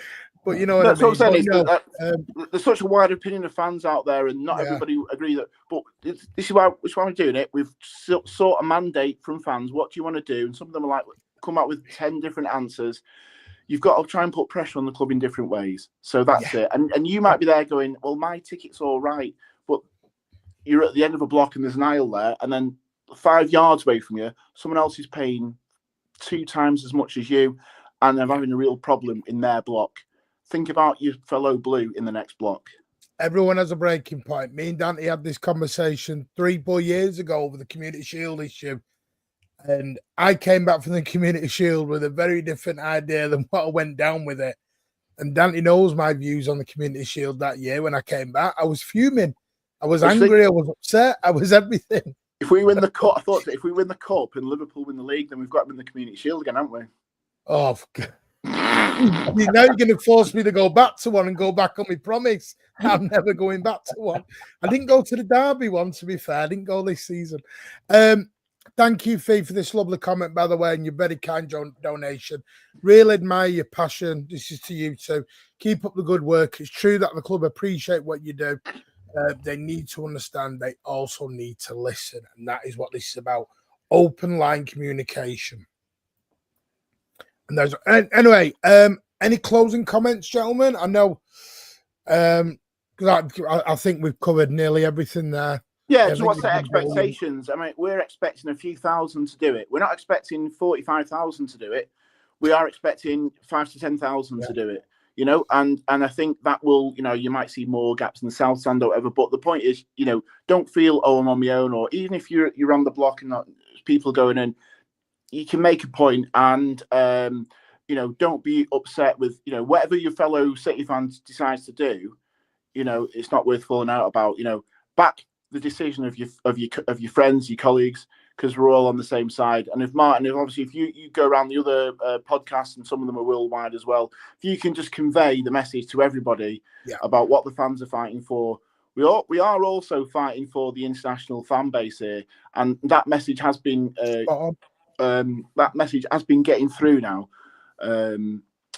But you know what I mean? What I'm saying but there's such a wide opinion of fans out there, and not everybody agree that. But this is why we're doing it. We've sought a mandate from fans. What do you want to do? And some of them are like, come up with 10 different answers. You've got to try and put pressure on the club in different ways. So that's it. And you might be there going, well, my ticket's all right, but you're at the end of a block and there's an aisle there, and then 5 yards away from you, someone else is paying 2 times as much as you, and they're having a real problem in their block. Think about your fellow blue in the next block. Everyone has a breaking point. Me and Dante had this conversation 3-4 years ago over the Community Shield issue. And I came back from the Community Shield with a very different idea than what I went down with it. And Dante knows my views on the Community Shield that year. When I came back, I was fuming. I was angry. I was upset. I was everything. If we win the cup, I thought if we win the cup and Liverpool win the league, then we've got to win the Community Shield again, haven't we? Oh, now you're going to force me to go back to one and go back on my promise. I'm never going back to one. I didn't go to the Derby one, to be fair. I didn't go this season. Thank you, Fee, for this lovely comment, by the way, and your very kind donation. Really admire your passion. This is to you too. Keep up the good work. It's true that the club appreciate what you do. They need to understand. They also need to listen. And that is what this is about. Open line communication. And there's anyway, any closing comments, gentlemen? I know because I think we've covered nearly everything there. Yeah, so what's the expectations? I mean, we're expecting a few thousand to do it. We're not expecting 45,000 to do it. We are expecting 5,000 to 10,000 to do it. You know, and I think that will, you know, you might see more gaps in the South Stand or whatever. But the point is, you know, don't feel I'm on my own, or even if you're on the block and not people going in, you can make a point and you know, don't be upset with, you know, whatever your fellow City fans decides to do. You know, it's not worth falling out about. You know, back the decision of your friends, your colleagues, because we're all on the same side. And if obviously if you go around the other podcasts, and some of them are worldwide as well, if you can just convey the message to everybody about what the fans are fighting for. We are also fighting for the international fan base here, and that message has been getting through now.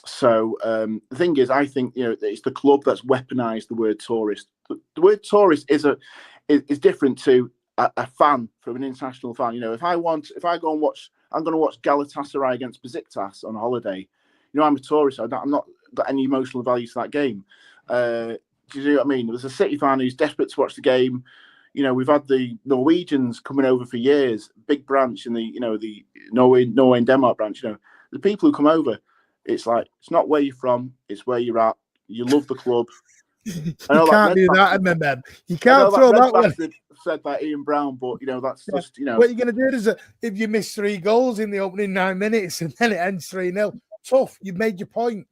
So the thing is, I think, you know, it's the club that's weaponized the word tourist. The word tourist is different to a fan from an international fan. You know, if I go and watch, I'm going to watch Galatasaray against Besiktas on a holiday. You know, I'm a tourist. I'm not got any emotional value to that game. Do you know what I mean? There's a City fan who's desperate to watch the game. You know, we've had the Norwegians coming over for years, big branch in the, you know, the Norway and Denmark branch. You know, the people who come over, it's like, it's not where you're from, it's where you're at. You love the club. You can't do that, man. You can't throw that one. Said by Ian Brown, but you know, that's just, you know, what you're going to do is if you miss 3 goals in the opening 9 minutes and then it ends 3-0, tough. You've made your point.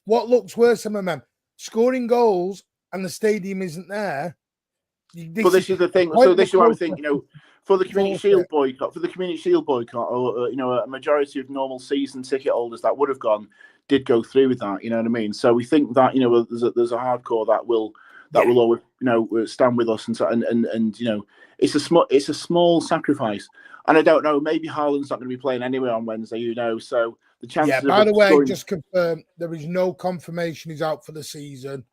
What looks worse, my man? Scoring goals and the stadium isn't there. But this is the thing. So this is what I think. You know, for the Community Shield boycott, or you know, a majority of normal season ticket holders that would have did go through with that. You know what I mean? So we think that, you know, there's a hardcore that will always, you know, stand with us, and you know, it's a small sacrifice. And I don't know, maybe Haaland's not going to be playing anyway on Wednesday. You know, so the chances. Yeah. By the way, just confirm there is no confirmation he's out for the season.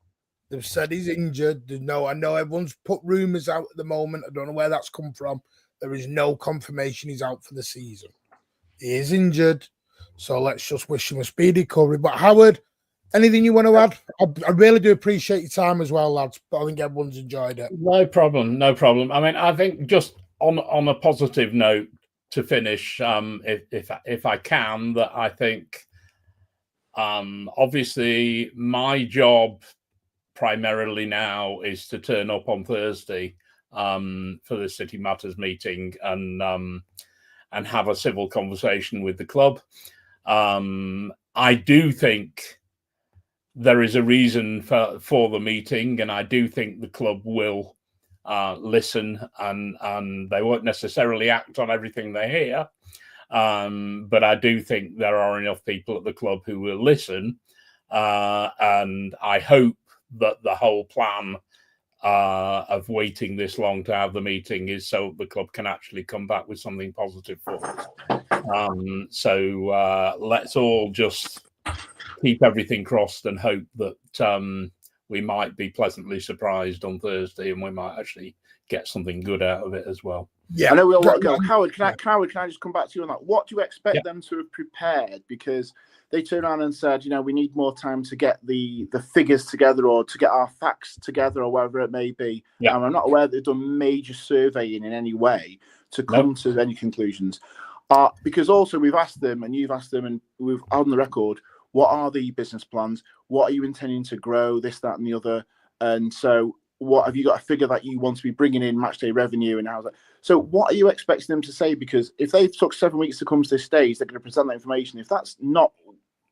They've said he's injured. I know everyone's put rumours out at the moment. I don't know where that's come from. There is no confirmation he's out for the season. He is injured, so let's just wish him a speedy recovery. But Howard, anything you want to add? I really do appreciate your time as well, lads. But I think everyone's enjoyed it. No problem. I mean, I think just on a positive note to finish, if I can, that I think obviously my job primarily now is to turn up on Thursday for the City Matters meeting and have a civil conversation with the club. I do think there is a reason for the meeting, and I do think the club will listen, and they won't necessarily act on everything they hear. But I do think there are enough people at the club who will listen, and I hope that the whole plan of waiting this long to have the meeting is so the club can actually come back with something positive for us. So let's all just keep everything crossed and hope that we might be pleasantly surprised on Thursday, and we might actually get something good out of it as well. Yeah, I know we'll let go. Howard, can I just come back to you on that? What do you expect them to have prepared? Because they turned around and said, you know, we need more time to get the figures together, or to get our facts together, or whatever it may be. And I'm not aware that they've done major surveying in any way to come to any conclusions. Because also we've asked them, and you've asked them, and we've on the record, what are the business plans? What are you intending to grow? This, that, and the other. And so, what have you got a figure that you want to be bringing in match day revenue, and how's that? So, what are you expecting them to say? Because if they took 7 weeks to come to this stage, they're going to present that information. If that's not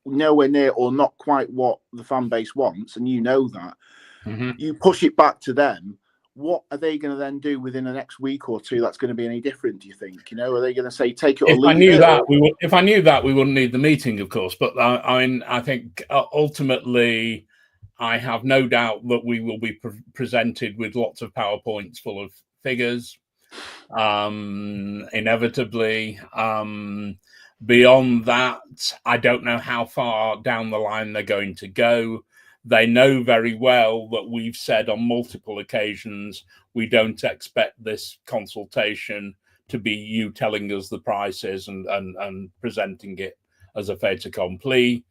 nowhere near or not quite what the fan base wants, and you know that, you push it back to them. What are they going to then do within the next week or two that's going to be any different, do you think? You know, are they going to say take it or leave it? If I knew that, we wouldn't need the meeting, of course. But I mean, I think ultimately, I have no doubt that we will be presented with lots of PowerPoints full of figures, inevitably. Beyond that, I don't know how far down the line they're going to go. They know very well that we've said on multiple occasions we don't expect this consultation to be you telling us the prices and presenting it as a fait accompli.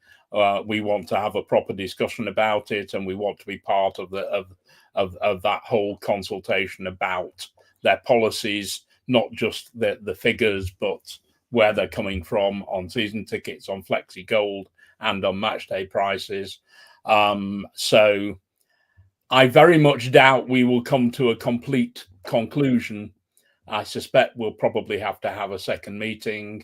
We want to have a proper discussion about it, and we want to be part of that whole consultation about their policies, not just the figures, but where they're coming from on season tickets, on Flexi Gold, and on match day prices. So I very much doubt we will come to a complete conclusion. I suspect we'll probably have to have a second meeting,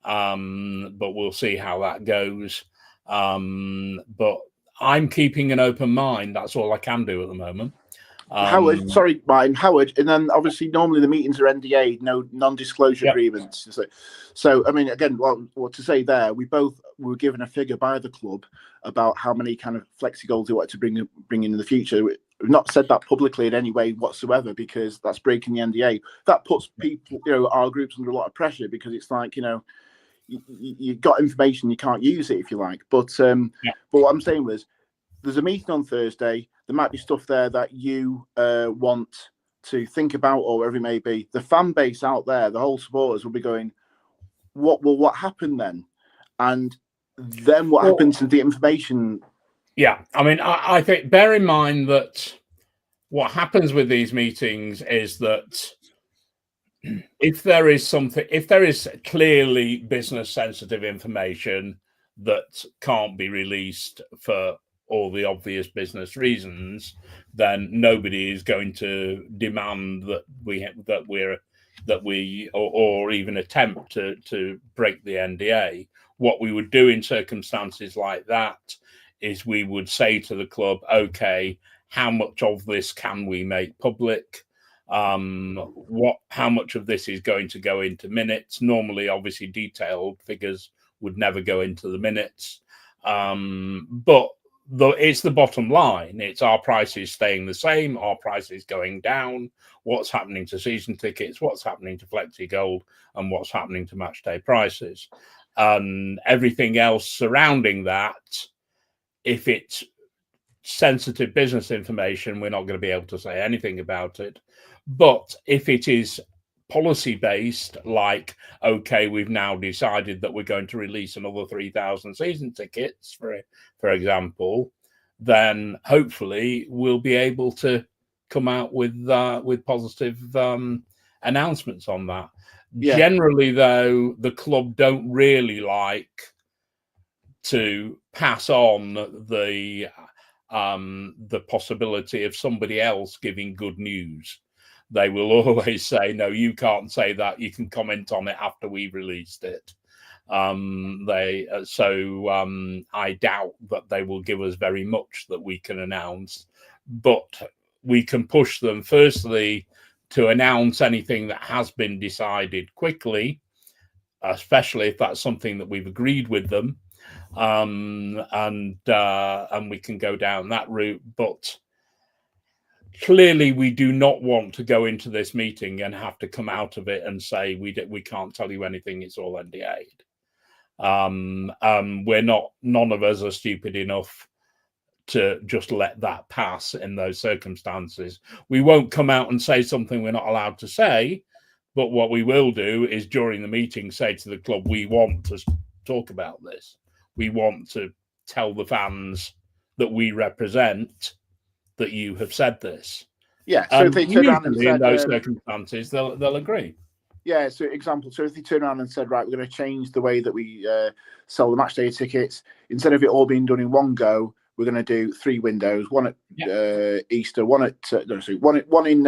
but we'll see how that goes. But I'm keeping an open mind. That's all I can do at the moment. Howard, sorry, Martin, Howard, and then obviously normally the meetings are NDA, no non-disclosure agreements. So I mean, again, what to say there? We both were given a figure by the club about how many kind of Flexi Golds they wanted to bring in the future. We've not said that publicly in any way whatsoever, because that's breaking the NDA. That puts people, you know, our groups under a lot of pressure, because it's like, you know, you got information, you can't use it if you like. But what I'm saying was, there's a meeting on Thursday. There might be stuff there that you want to think about, or whatever it may be. The fan base out there, the whole supporters, will be going, what happened then? And then what happens to the information? Yeah, I mean, I think, bear in mind that what happens with these meetings is that if there is clearly business sensitive information that can't be released for all the obvious business reasons, then nobody is going to demand that we or even attempt to break the NDA. What we would do in circumstances like that is we would say to the club, okay, how much of this can we make public? How much of this is going to go into minutes? Normally, obviously, detailed figures would never go into the minutes, but it's the bottom line. It's our prices staying the same, our prices going down, what's happening to season tickets, what's happening to Flexi Gold, and what's happening to match day prices. And everything else surrounding that, if it's sensitive business information, we're not going to be able to say anything about it. But if it is policy based, like, okay, we've now decided that we're going to release another 3,000 season tickets, for example, then hopefully we'll be able to come out with positive announcements on that. Generally, though, the club don't really like to pass on the possibility of somebody else giving good news. They will always say, no, you can't say that. You can comment on it after we've released it. I doubt that they will give us very much that we can announce, but we can push them firstly to announce anything that has been decided quickly, especially if that's something that we've agreed with them, and we can go down that route. But clearly, we do not want to go into this meeting and have to come out of it and say we can't tell you anything. It's all NDA'd. We're not. None of us are stupid enough to just let that pass in those circumstances. We won't come out and say something we're not allowed to say, but what we will do is during the meeting say to the club, we want to talk about this. We want to tell the fans that we represent that you have said this. Yeah, so if they turn around and said, in those circumstances, they'll agree. Yeah, so example, so if they turn around and said, right, we're going to change the way that we sell the match day tickets, instead of it all being done in one go, we're going to do 3 windows: one at Easter, one in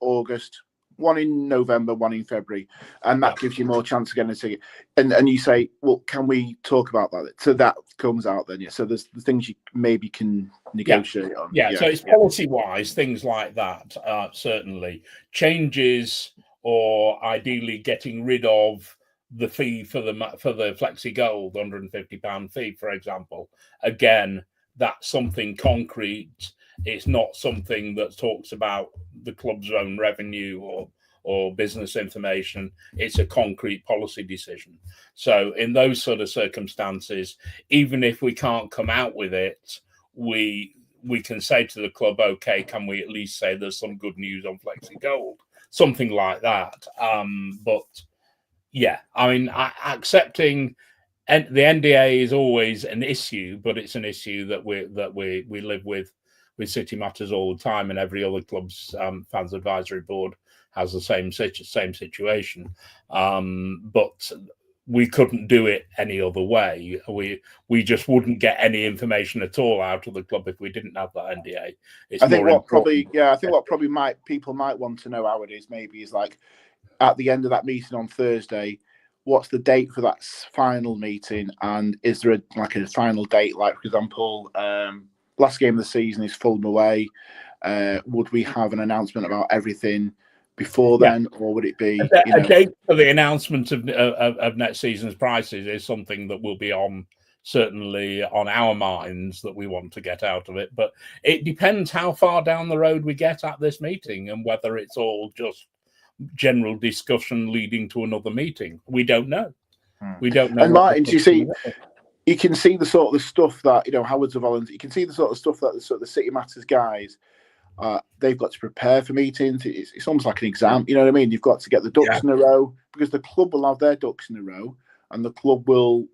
August, one in November, one in February, and that gives you more chance of getting a ticket. And you say, well, can we talk about that? So that comes out then, yeah. So there's the things you maybe can negotiate on. Yeah, so it's policy-wise, things like that, certainly. Changes or ideally getting rid of the fee for the Flexi Gold, £150 fee, for example. Again, that's something concrete. It's not something that talks about the club's own revenue or business information. It's a concrete policy decision. So in those sort of circumstances, even if we can't come out with it, we can say to the club, okay, can we at least say there's some good news on Flexi Gold? Something like that. But yeah, I mean, accepting the NDA is always an issue, but it's an issue that we live with City Matters all the time, and every other club's fans advisory board has the same situation. But we couldn't do it any other way. We just wouldn't get any information at all out of the club if we didn't have that NDA. I think what probably people might want to know how it is maybe is like at the end of that meeting on Thursday, what's the date for that final meeting, and is there a final date? Like, for example, last game of the season is Fulham away. Would we have an announcement about everything before then, or would it be a date for the announcement of next season's prices is something that will be certainly on our minds that we want to get out of it. But it depends how far down the road we get at this meeting and whether it's all just general discussion leading to another meeting. We don't know. We don't know. And Martin, do you see? You can see the sort of stuff that Howard's a volunteer. You can see the sort of stuff that the City Matters guys. They've got to prepare for meetings. It's almost like an exam. You know what I mean? You've got to get the ducks in a row, because the club will have their ducks in a row, and the club will,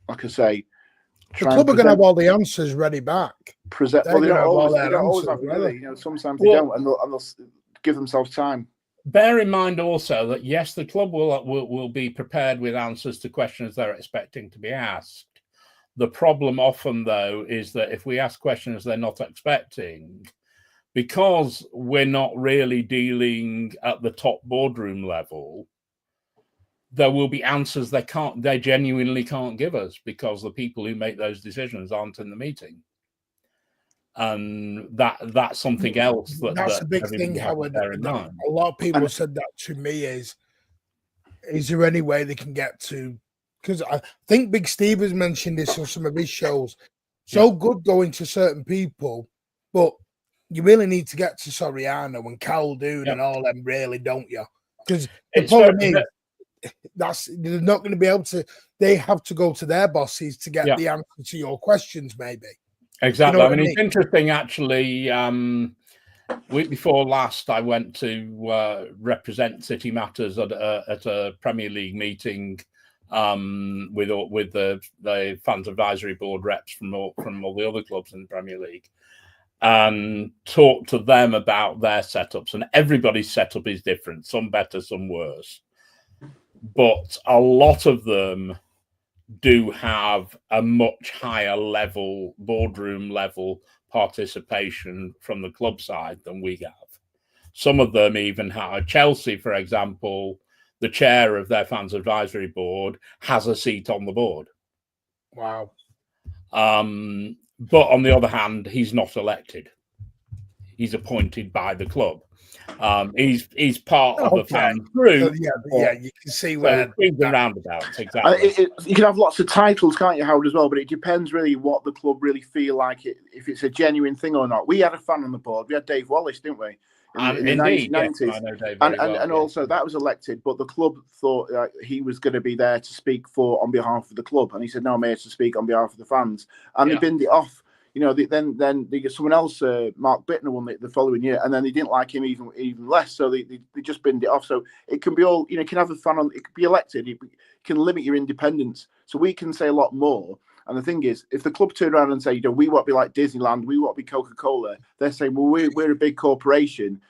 like I say, the club are going to have all the answers ready back. They don't always have ready. Sometimes they don't, and they'll give themselves time. Bear in mind also that yes, the club will be prepared with answers to questions they're expecting to be asked. The problem often, though, is that if we ask questions they're not expecting, because we're not really dealing at the top boardroom level, there will be answers they genuinely can't give us, because the people who make those decisions aren't in the meeting. And that's something else that's a big thing, Howard. A lot of people said that to me is there any way they can get to, because I think Big Steve has mentioned this on some of his shows, good going to certain people, but you really need to get to Soriano and Caldoon and all them, really, don't you? Because the problem is they're not going to be able to. They have to go to their bosses to get the answer to your questions, maybe. Exactly. I mean, it's interesting, actually. Week before last, I went to represent City Matters at a Premier League meeting with the fans advisory board reps from all the other clubs in the Premier League, and talk to them about their setups. And everybody's setup is different, some better, some worse. But a lot of them do have a much higher level, boardroom level participation from the club side than we have. Some of them even have, Chelsea, for example, the chair of their fans advisory board has a seat on the board. Wow. But on the other hand, he's not elected. He's appointed by the club. He's part of a fan group. Yeah, you can see where the roundabouts, exactly. You can have lots of titles, can't you, Howard, as well? But it depends really what the club really feel like, if it's a genuine thing or not. We had a fan on the board. We had Dave Wallace, didn't we? In the 1990s. Yes, I know Dave very well, and also that was elected, but the club thought he was going to be there to speak on behalf of the club, and he said, "No, I'm here to speak on behalf of the fans," and they binned it off. You know, then they get someone else, Mark Bittner, won the following year, and then they didn't like him even less, so they just binned it off. So it can be all, you know, you can have a fan on, it can be elected, it can limit your independence. So we can say a lot more. And the thing is, if the club turn around and say, you know, we want to be like Disneyland, we want to be Coca-Cola, they're saying, well, we're a big corporation.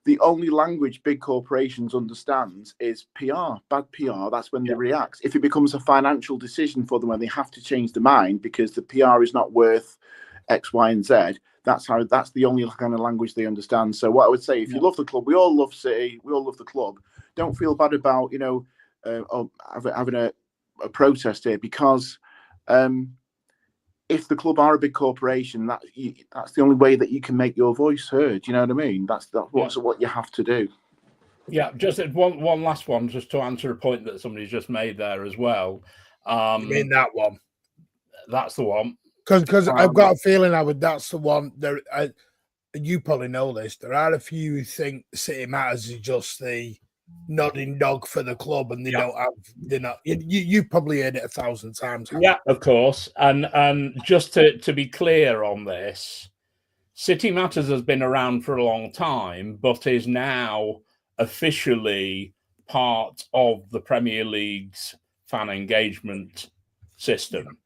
The only language big corporations understand is PR, bad PR. That's when they react. If it becomes a financial decision for them when they have to change their mind because the PR is not worth X, Y, and Z, that's the only kind of language they understand. So what I would say, if you love the club, we all love City, we all love the club. Don't feel bad about, you know, having a protest here, because if the club are a big corporation, that's the only way that you can make your voice heard. You know what I mean? That's what you have to do. Yeah, just one last one, just to answer a point that somebody's just made there as well. You mean that one? That's the one. Because I've got a feeling, that's the one. There, you probably know this. There are a few who think City Matters is just the nodding dog for the club, and they're not. You probably heard it 1,000 times. Yeah, of course. And just to be clear on this, City Matters has been around for a long time, but is now officially part of the Premier League's fan engagement system,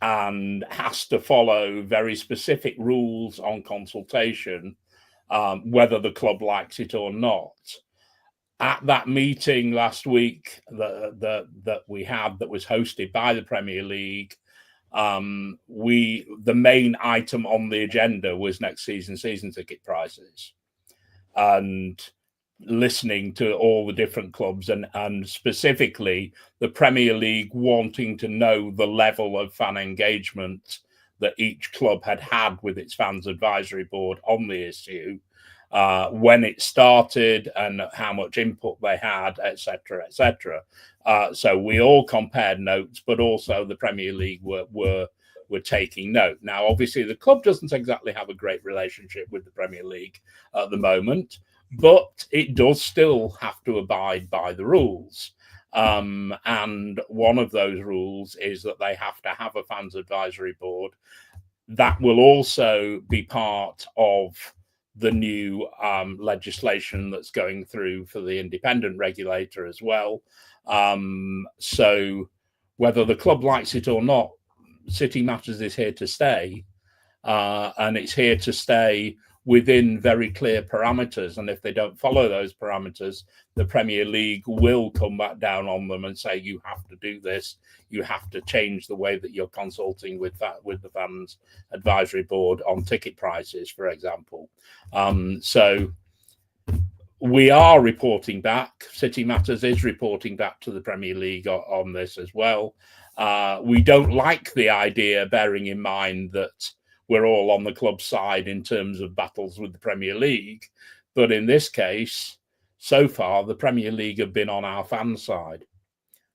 and has to follow very specific rules on consultation, whether the club likes it or not. At that meeting last week that we had, that was hosted by the Premier League, the main item on the agenda was next season ticket prices, and listening to all the different clubs, and specifically the Premier League wanting to know the level of fan engagement that each club had with its fans advisory board on the issue, when it started, and how much input they had, etc., etc. So we all compared notes, but also the Premier League were taking note. Now, obviously, the club doesn't exactly have a great relationship with the Premier League at the moment, but it does still have to abide by the rules. And one of those rules is that they have to have a fans advisory board. That will also be part of the new legislation that's going through for the independent regulator as well. So whether the club likes it or not, City Matters is here to stay, and it's here to stay within very clear parameters. And if they don't follow those parameters, the Premier League will come back down on them and say, you have to do this. You have to change the way that you're consulting with the fans advisory board on ticket prices, for example. So we are reporting back. City Matters is reporting back to the Premier League on this as well. We don't like the idea, bearing in mind that we're all on the club side in terms of battles with the Premier League. But in this case, so far, the Premier League have been on our fan side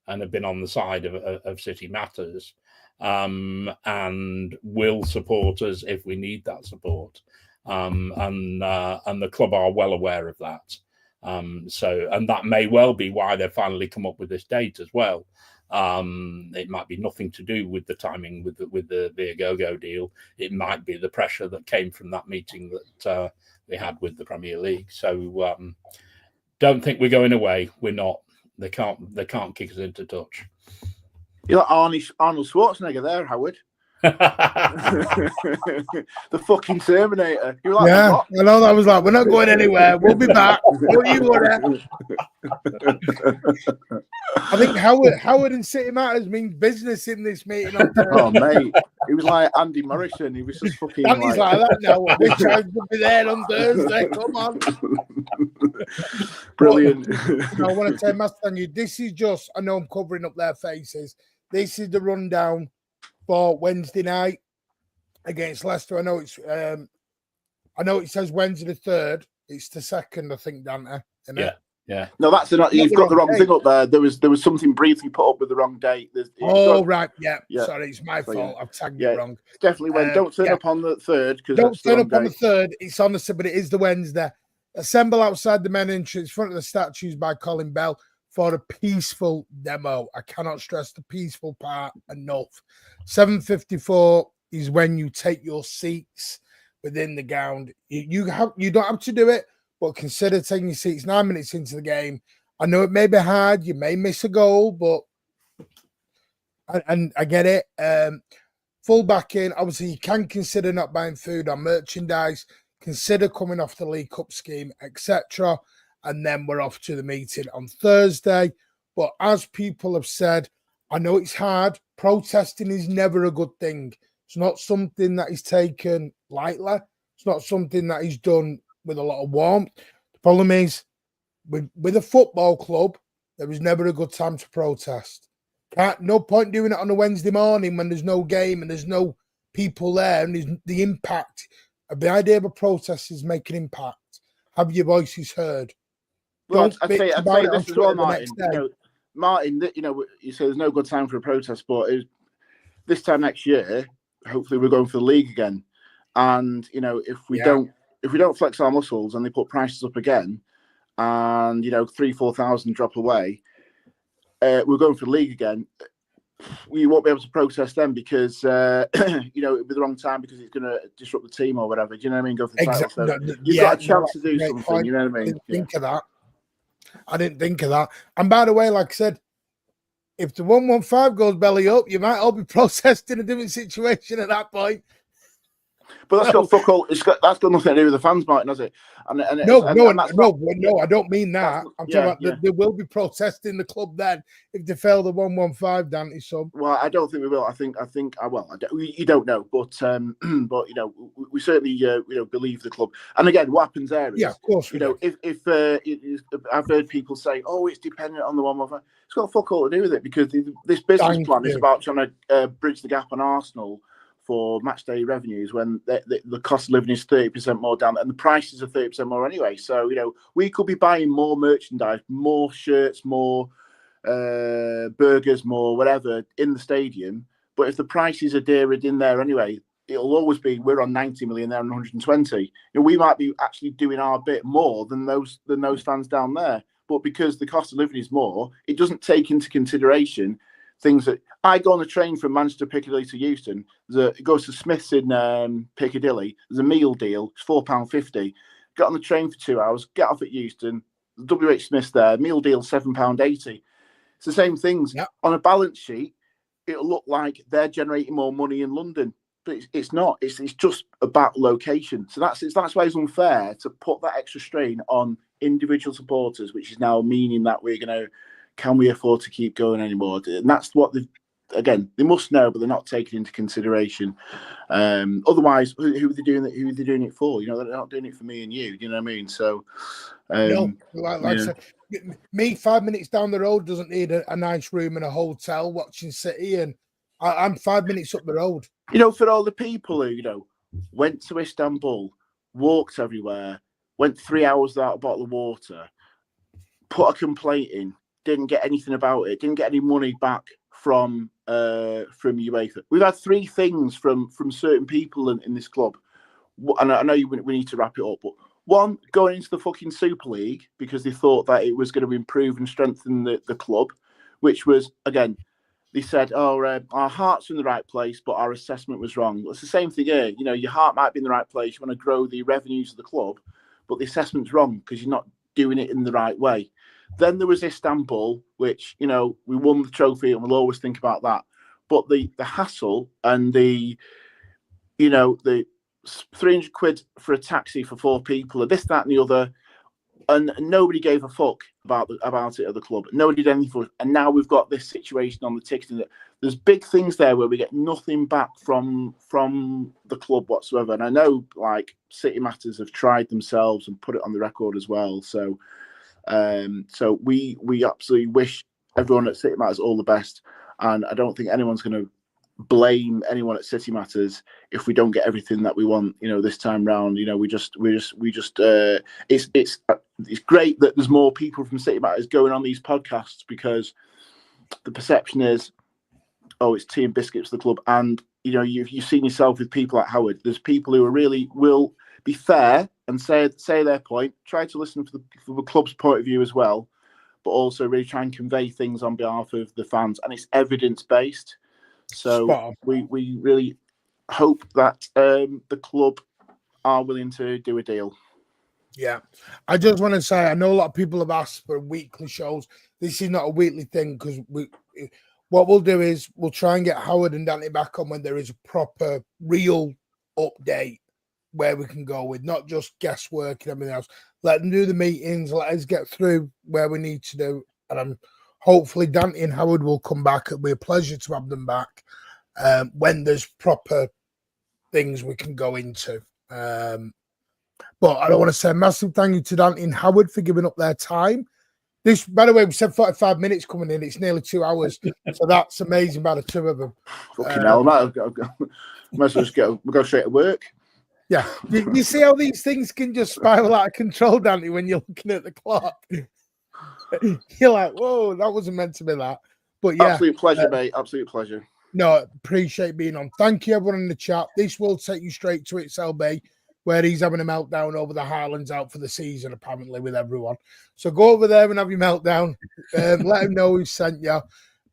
and have been on the side of City Matters, and will support us if we need that support. And the club are well aware of that. And that may well be why they've finally come up with this date as well. It might be nothing to do with the timing with the Viagogo deal. It might be the pressure that came from that meeting that they had with the Premier League. So don't think we're going away. We're not. They can't kick us into touch. You're like Arnold Schwarzenegger there, Howard. The fucking Terminator. You're like, yeah, what? I know. That was like, we're not going anywhere. We'll be back. Don't you worry. I think Howard and City Matters mean business in this meeting. Oh, mate. He was like Andy Morrison. He was just fucking Andy's like that now. I wish I would be there on Thursday. Come on. Brilliant. I want to tell my thank you. This is just, I know I'm covering up their faces. This is the rundown for Wednesday night against Leicester. I know it says Wednesday the 3rd. It's the 2nd, I think, Dante. Yeah. No, that's not. You've got the wrong thing up there. There was something briefly put up with the wrong date. Right. Yeah. Sorry, it's my fault. Yeah. I've tagged it wrong. Definitely when don't turn up on the 3rd because don't turn up on the 3rd. It's on the, but it is the Wednesday. Assemble outside the main entrance, front of the statues by Colin Bell for a peaceful demo. I cannot stress the peaceful part enough. 7:54 is when you take your seats within the ground. You don't have to do it, but consider taking your seats 9 minutes into the game. I know it may be hard. You may miss a goal, but and I get it. Full backing. Obviously, you can consider not buying food or merchandise. Consider coming off the League Cup scheme, etc. And then we're off to the meeting on Thursday. But as people have said, I know it's hard. Protesting is never a good thing. It's not something that is taken lightly. It's not something that is done with a lot of warmth. The problem is, with a football club, there is never a good time to protest. No point doing it on a Wednesday morning when there's no game and there's no people there, and there's the impact. The idea of a protest is make an impact. Have your voices heard. Well, I'd say this as well, Martin. You say there's no good time for a protest, but this time next year, hopefully we're going for the league again. And if we don't flex our muscles and they put prices up again, and 3,000-4,000 drop away, we're going for the league again. We won't be able to protest then because it'll be the wrong time because it's going to disrupt the team or whatever. Do you know what I mean? Go for the title. So you've got a chance to do something. Point. You know what I mean? I didn't think of that. And by the way, like I said, if the 115 goes belly up, you might all be protesting a different situation at that point. But that's got fuck all. That's got nothing to do with the fans, Martin, has it? No, I don't mean that. I'm talking about there will be protesting the club then if they fail the 115 down to some. Well, I don't think we will. I think. You don't know, but we certainly believe the club. And again, what happens there is, of course, if I've heard people say, "Oh, it's dependent on the 115," it's got fuck all to do with it because this business plan is about trying to bridge the gap on Arsenal for match day revenues when the cost of living is 30% more down and the prices are 30% more anyway. So, we could be buying more merchandise, more shirts, more burgers, more whatever in the stadium. But if the prices are dearer in there anyway, it'll always be we're on 90 million there and 120. We might be actually doing our bit more than those fans down there. But because the cost of living is more, it doesn't take into consideration things that I go on the train from Manchester Piccadilly to Euston. It goes to Smith's in Piccadilly. There's a meal deal. It's £4.50. Get on the train for 2 hours. Get off at Euston. WH Smith's there. Meal deal £7.80. It's the same things. Yep. On a balance sheet, it'll look like they're generating more money in London, but it's not. It's just about location. So that's why it's unfair to put that extra strain on individual supporters, which is now meaning that can we afford to keep going anymore? And that's what they must know, but they're not taking into consideration. Otherwise, who are they doing it? Who are they doing it for? They're not doing it for me and you. Do you know what I mean? So, no, like I said, me 5 minutes down the road doesn't need a nice room in a hotel watching City, and I'm 5 minutes up the road. For all the people who went to Istanbul, walked everywhere, went 3 hours without a bottle of water, put a complaint in. Didn't get anything about it. Didn't get any money back from UEFA. We've had 3 things from certain people in this club, and I know we need to wrap it up. But one, going into the fucking Super League because they thought that it was going to improve and strengthen the club, which was again they said, "Oh, our heart's in the right place, but our assessment was wrong." It's the same thing here. Your heart might be in the right place. You want to grow the revenues of the club, but the assessment's wrong because you're not doing it in the right way. Then there was Istanbul, which, we won the trophy and we'll always think about that. But the hassle and the 300 quid for a taxi for 4 people, or this, that, and the other, and nobody gave a fuck about it at the club. Nobody did anything for it. And now we've got this situation on the ticketing that there's big things there where we get nothing back from the club whatsoever. And I know like City Matters have tried themselves and put it on the record as well. So so we absolutely wish everyone at City Matters all the best. And I don't think anyone's going to blame anyone at City Matters if we don't get everything that we want, this time round. It's great that there's more people from City Matters going on these podcasts, because the perception is, oh, it's tea and biscuits for the club. And you've seen yourself with people like Howard. There's people who are really will be fair and say their point, try to listen for the club's point of view as well, but also really try and convey things on behalf of the fans, and it's evidence based. So we really hope that the club are willing to do a deal. Yeah, I just want to say, I know a lot of people have asked for weekly shows. This is not a weekly thing, because what we'll do is we'll try and get Howard and Dante back on when there is a proper, real update where we can go with, not just guesswork and everything else. Let them do the meetings, let us get through where we need to do. And hopefully Dante and Howard will come back. It'll be a pleasure to have them back when there's proper things we can go into. But I don't want to say a massive thank you to Dante and Howard for giving up their time. This, by the way, we said 45 minutes coming in. It's nearly 2 hours. So that's amazing by the two of them. Fucking hell, might as well just go straight to work. Yeah. You see how these things can just spiral out of control, Dante, when you're looking at the clock. You're like, whoa, that wasn't meant to be that. But yeah. Absolute pleasure, mate. Absolute pleasure. No, appreciate being on. Thank you, everyone in the chat. This will take you straight to its LB, where he's having a meltdown over the Highlands out for the season, apparently, with everyone. So go over there and have your meltdown. Let him know who sent you.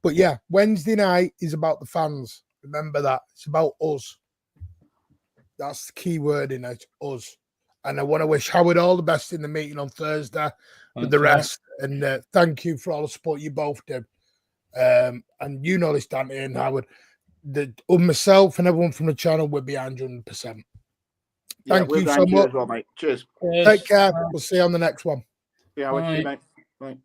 But yeah, Wednesday night is about the fans. Remember that. It's about us. That's the key word in it, us. And I want to wish Howard all the best in the meeting on Thursday with the rest. And thank you for all the support you both did. And this, Dante and Howard. Myself and everyone from the channel, we're behind 100%. Thank you so much. Well, mate. Cheers. Take care. We'll see you on the next one. Yeah, mate. Bye.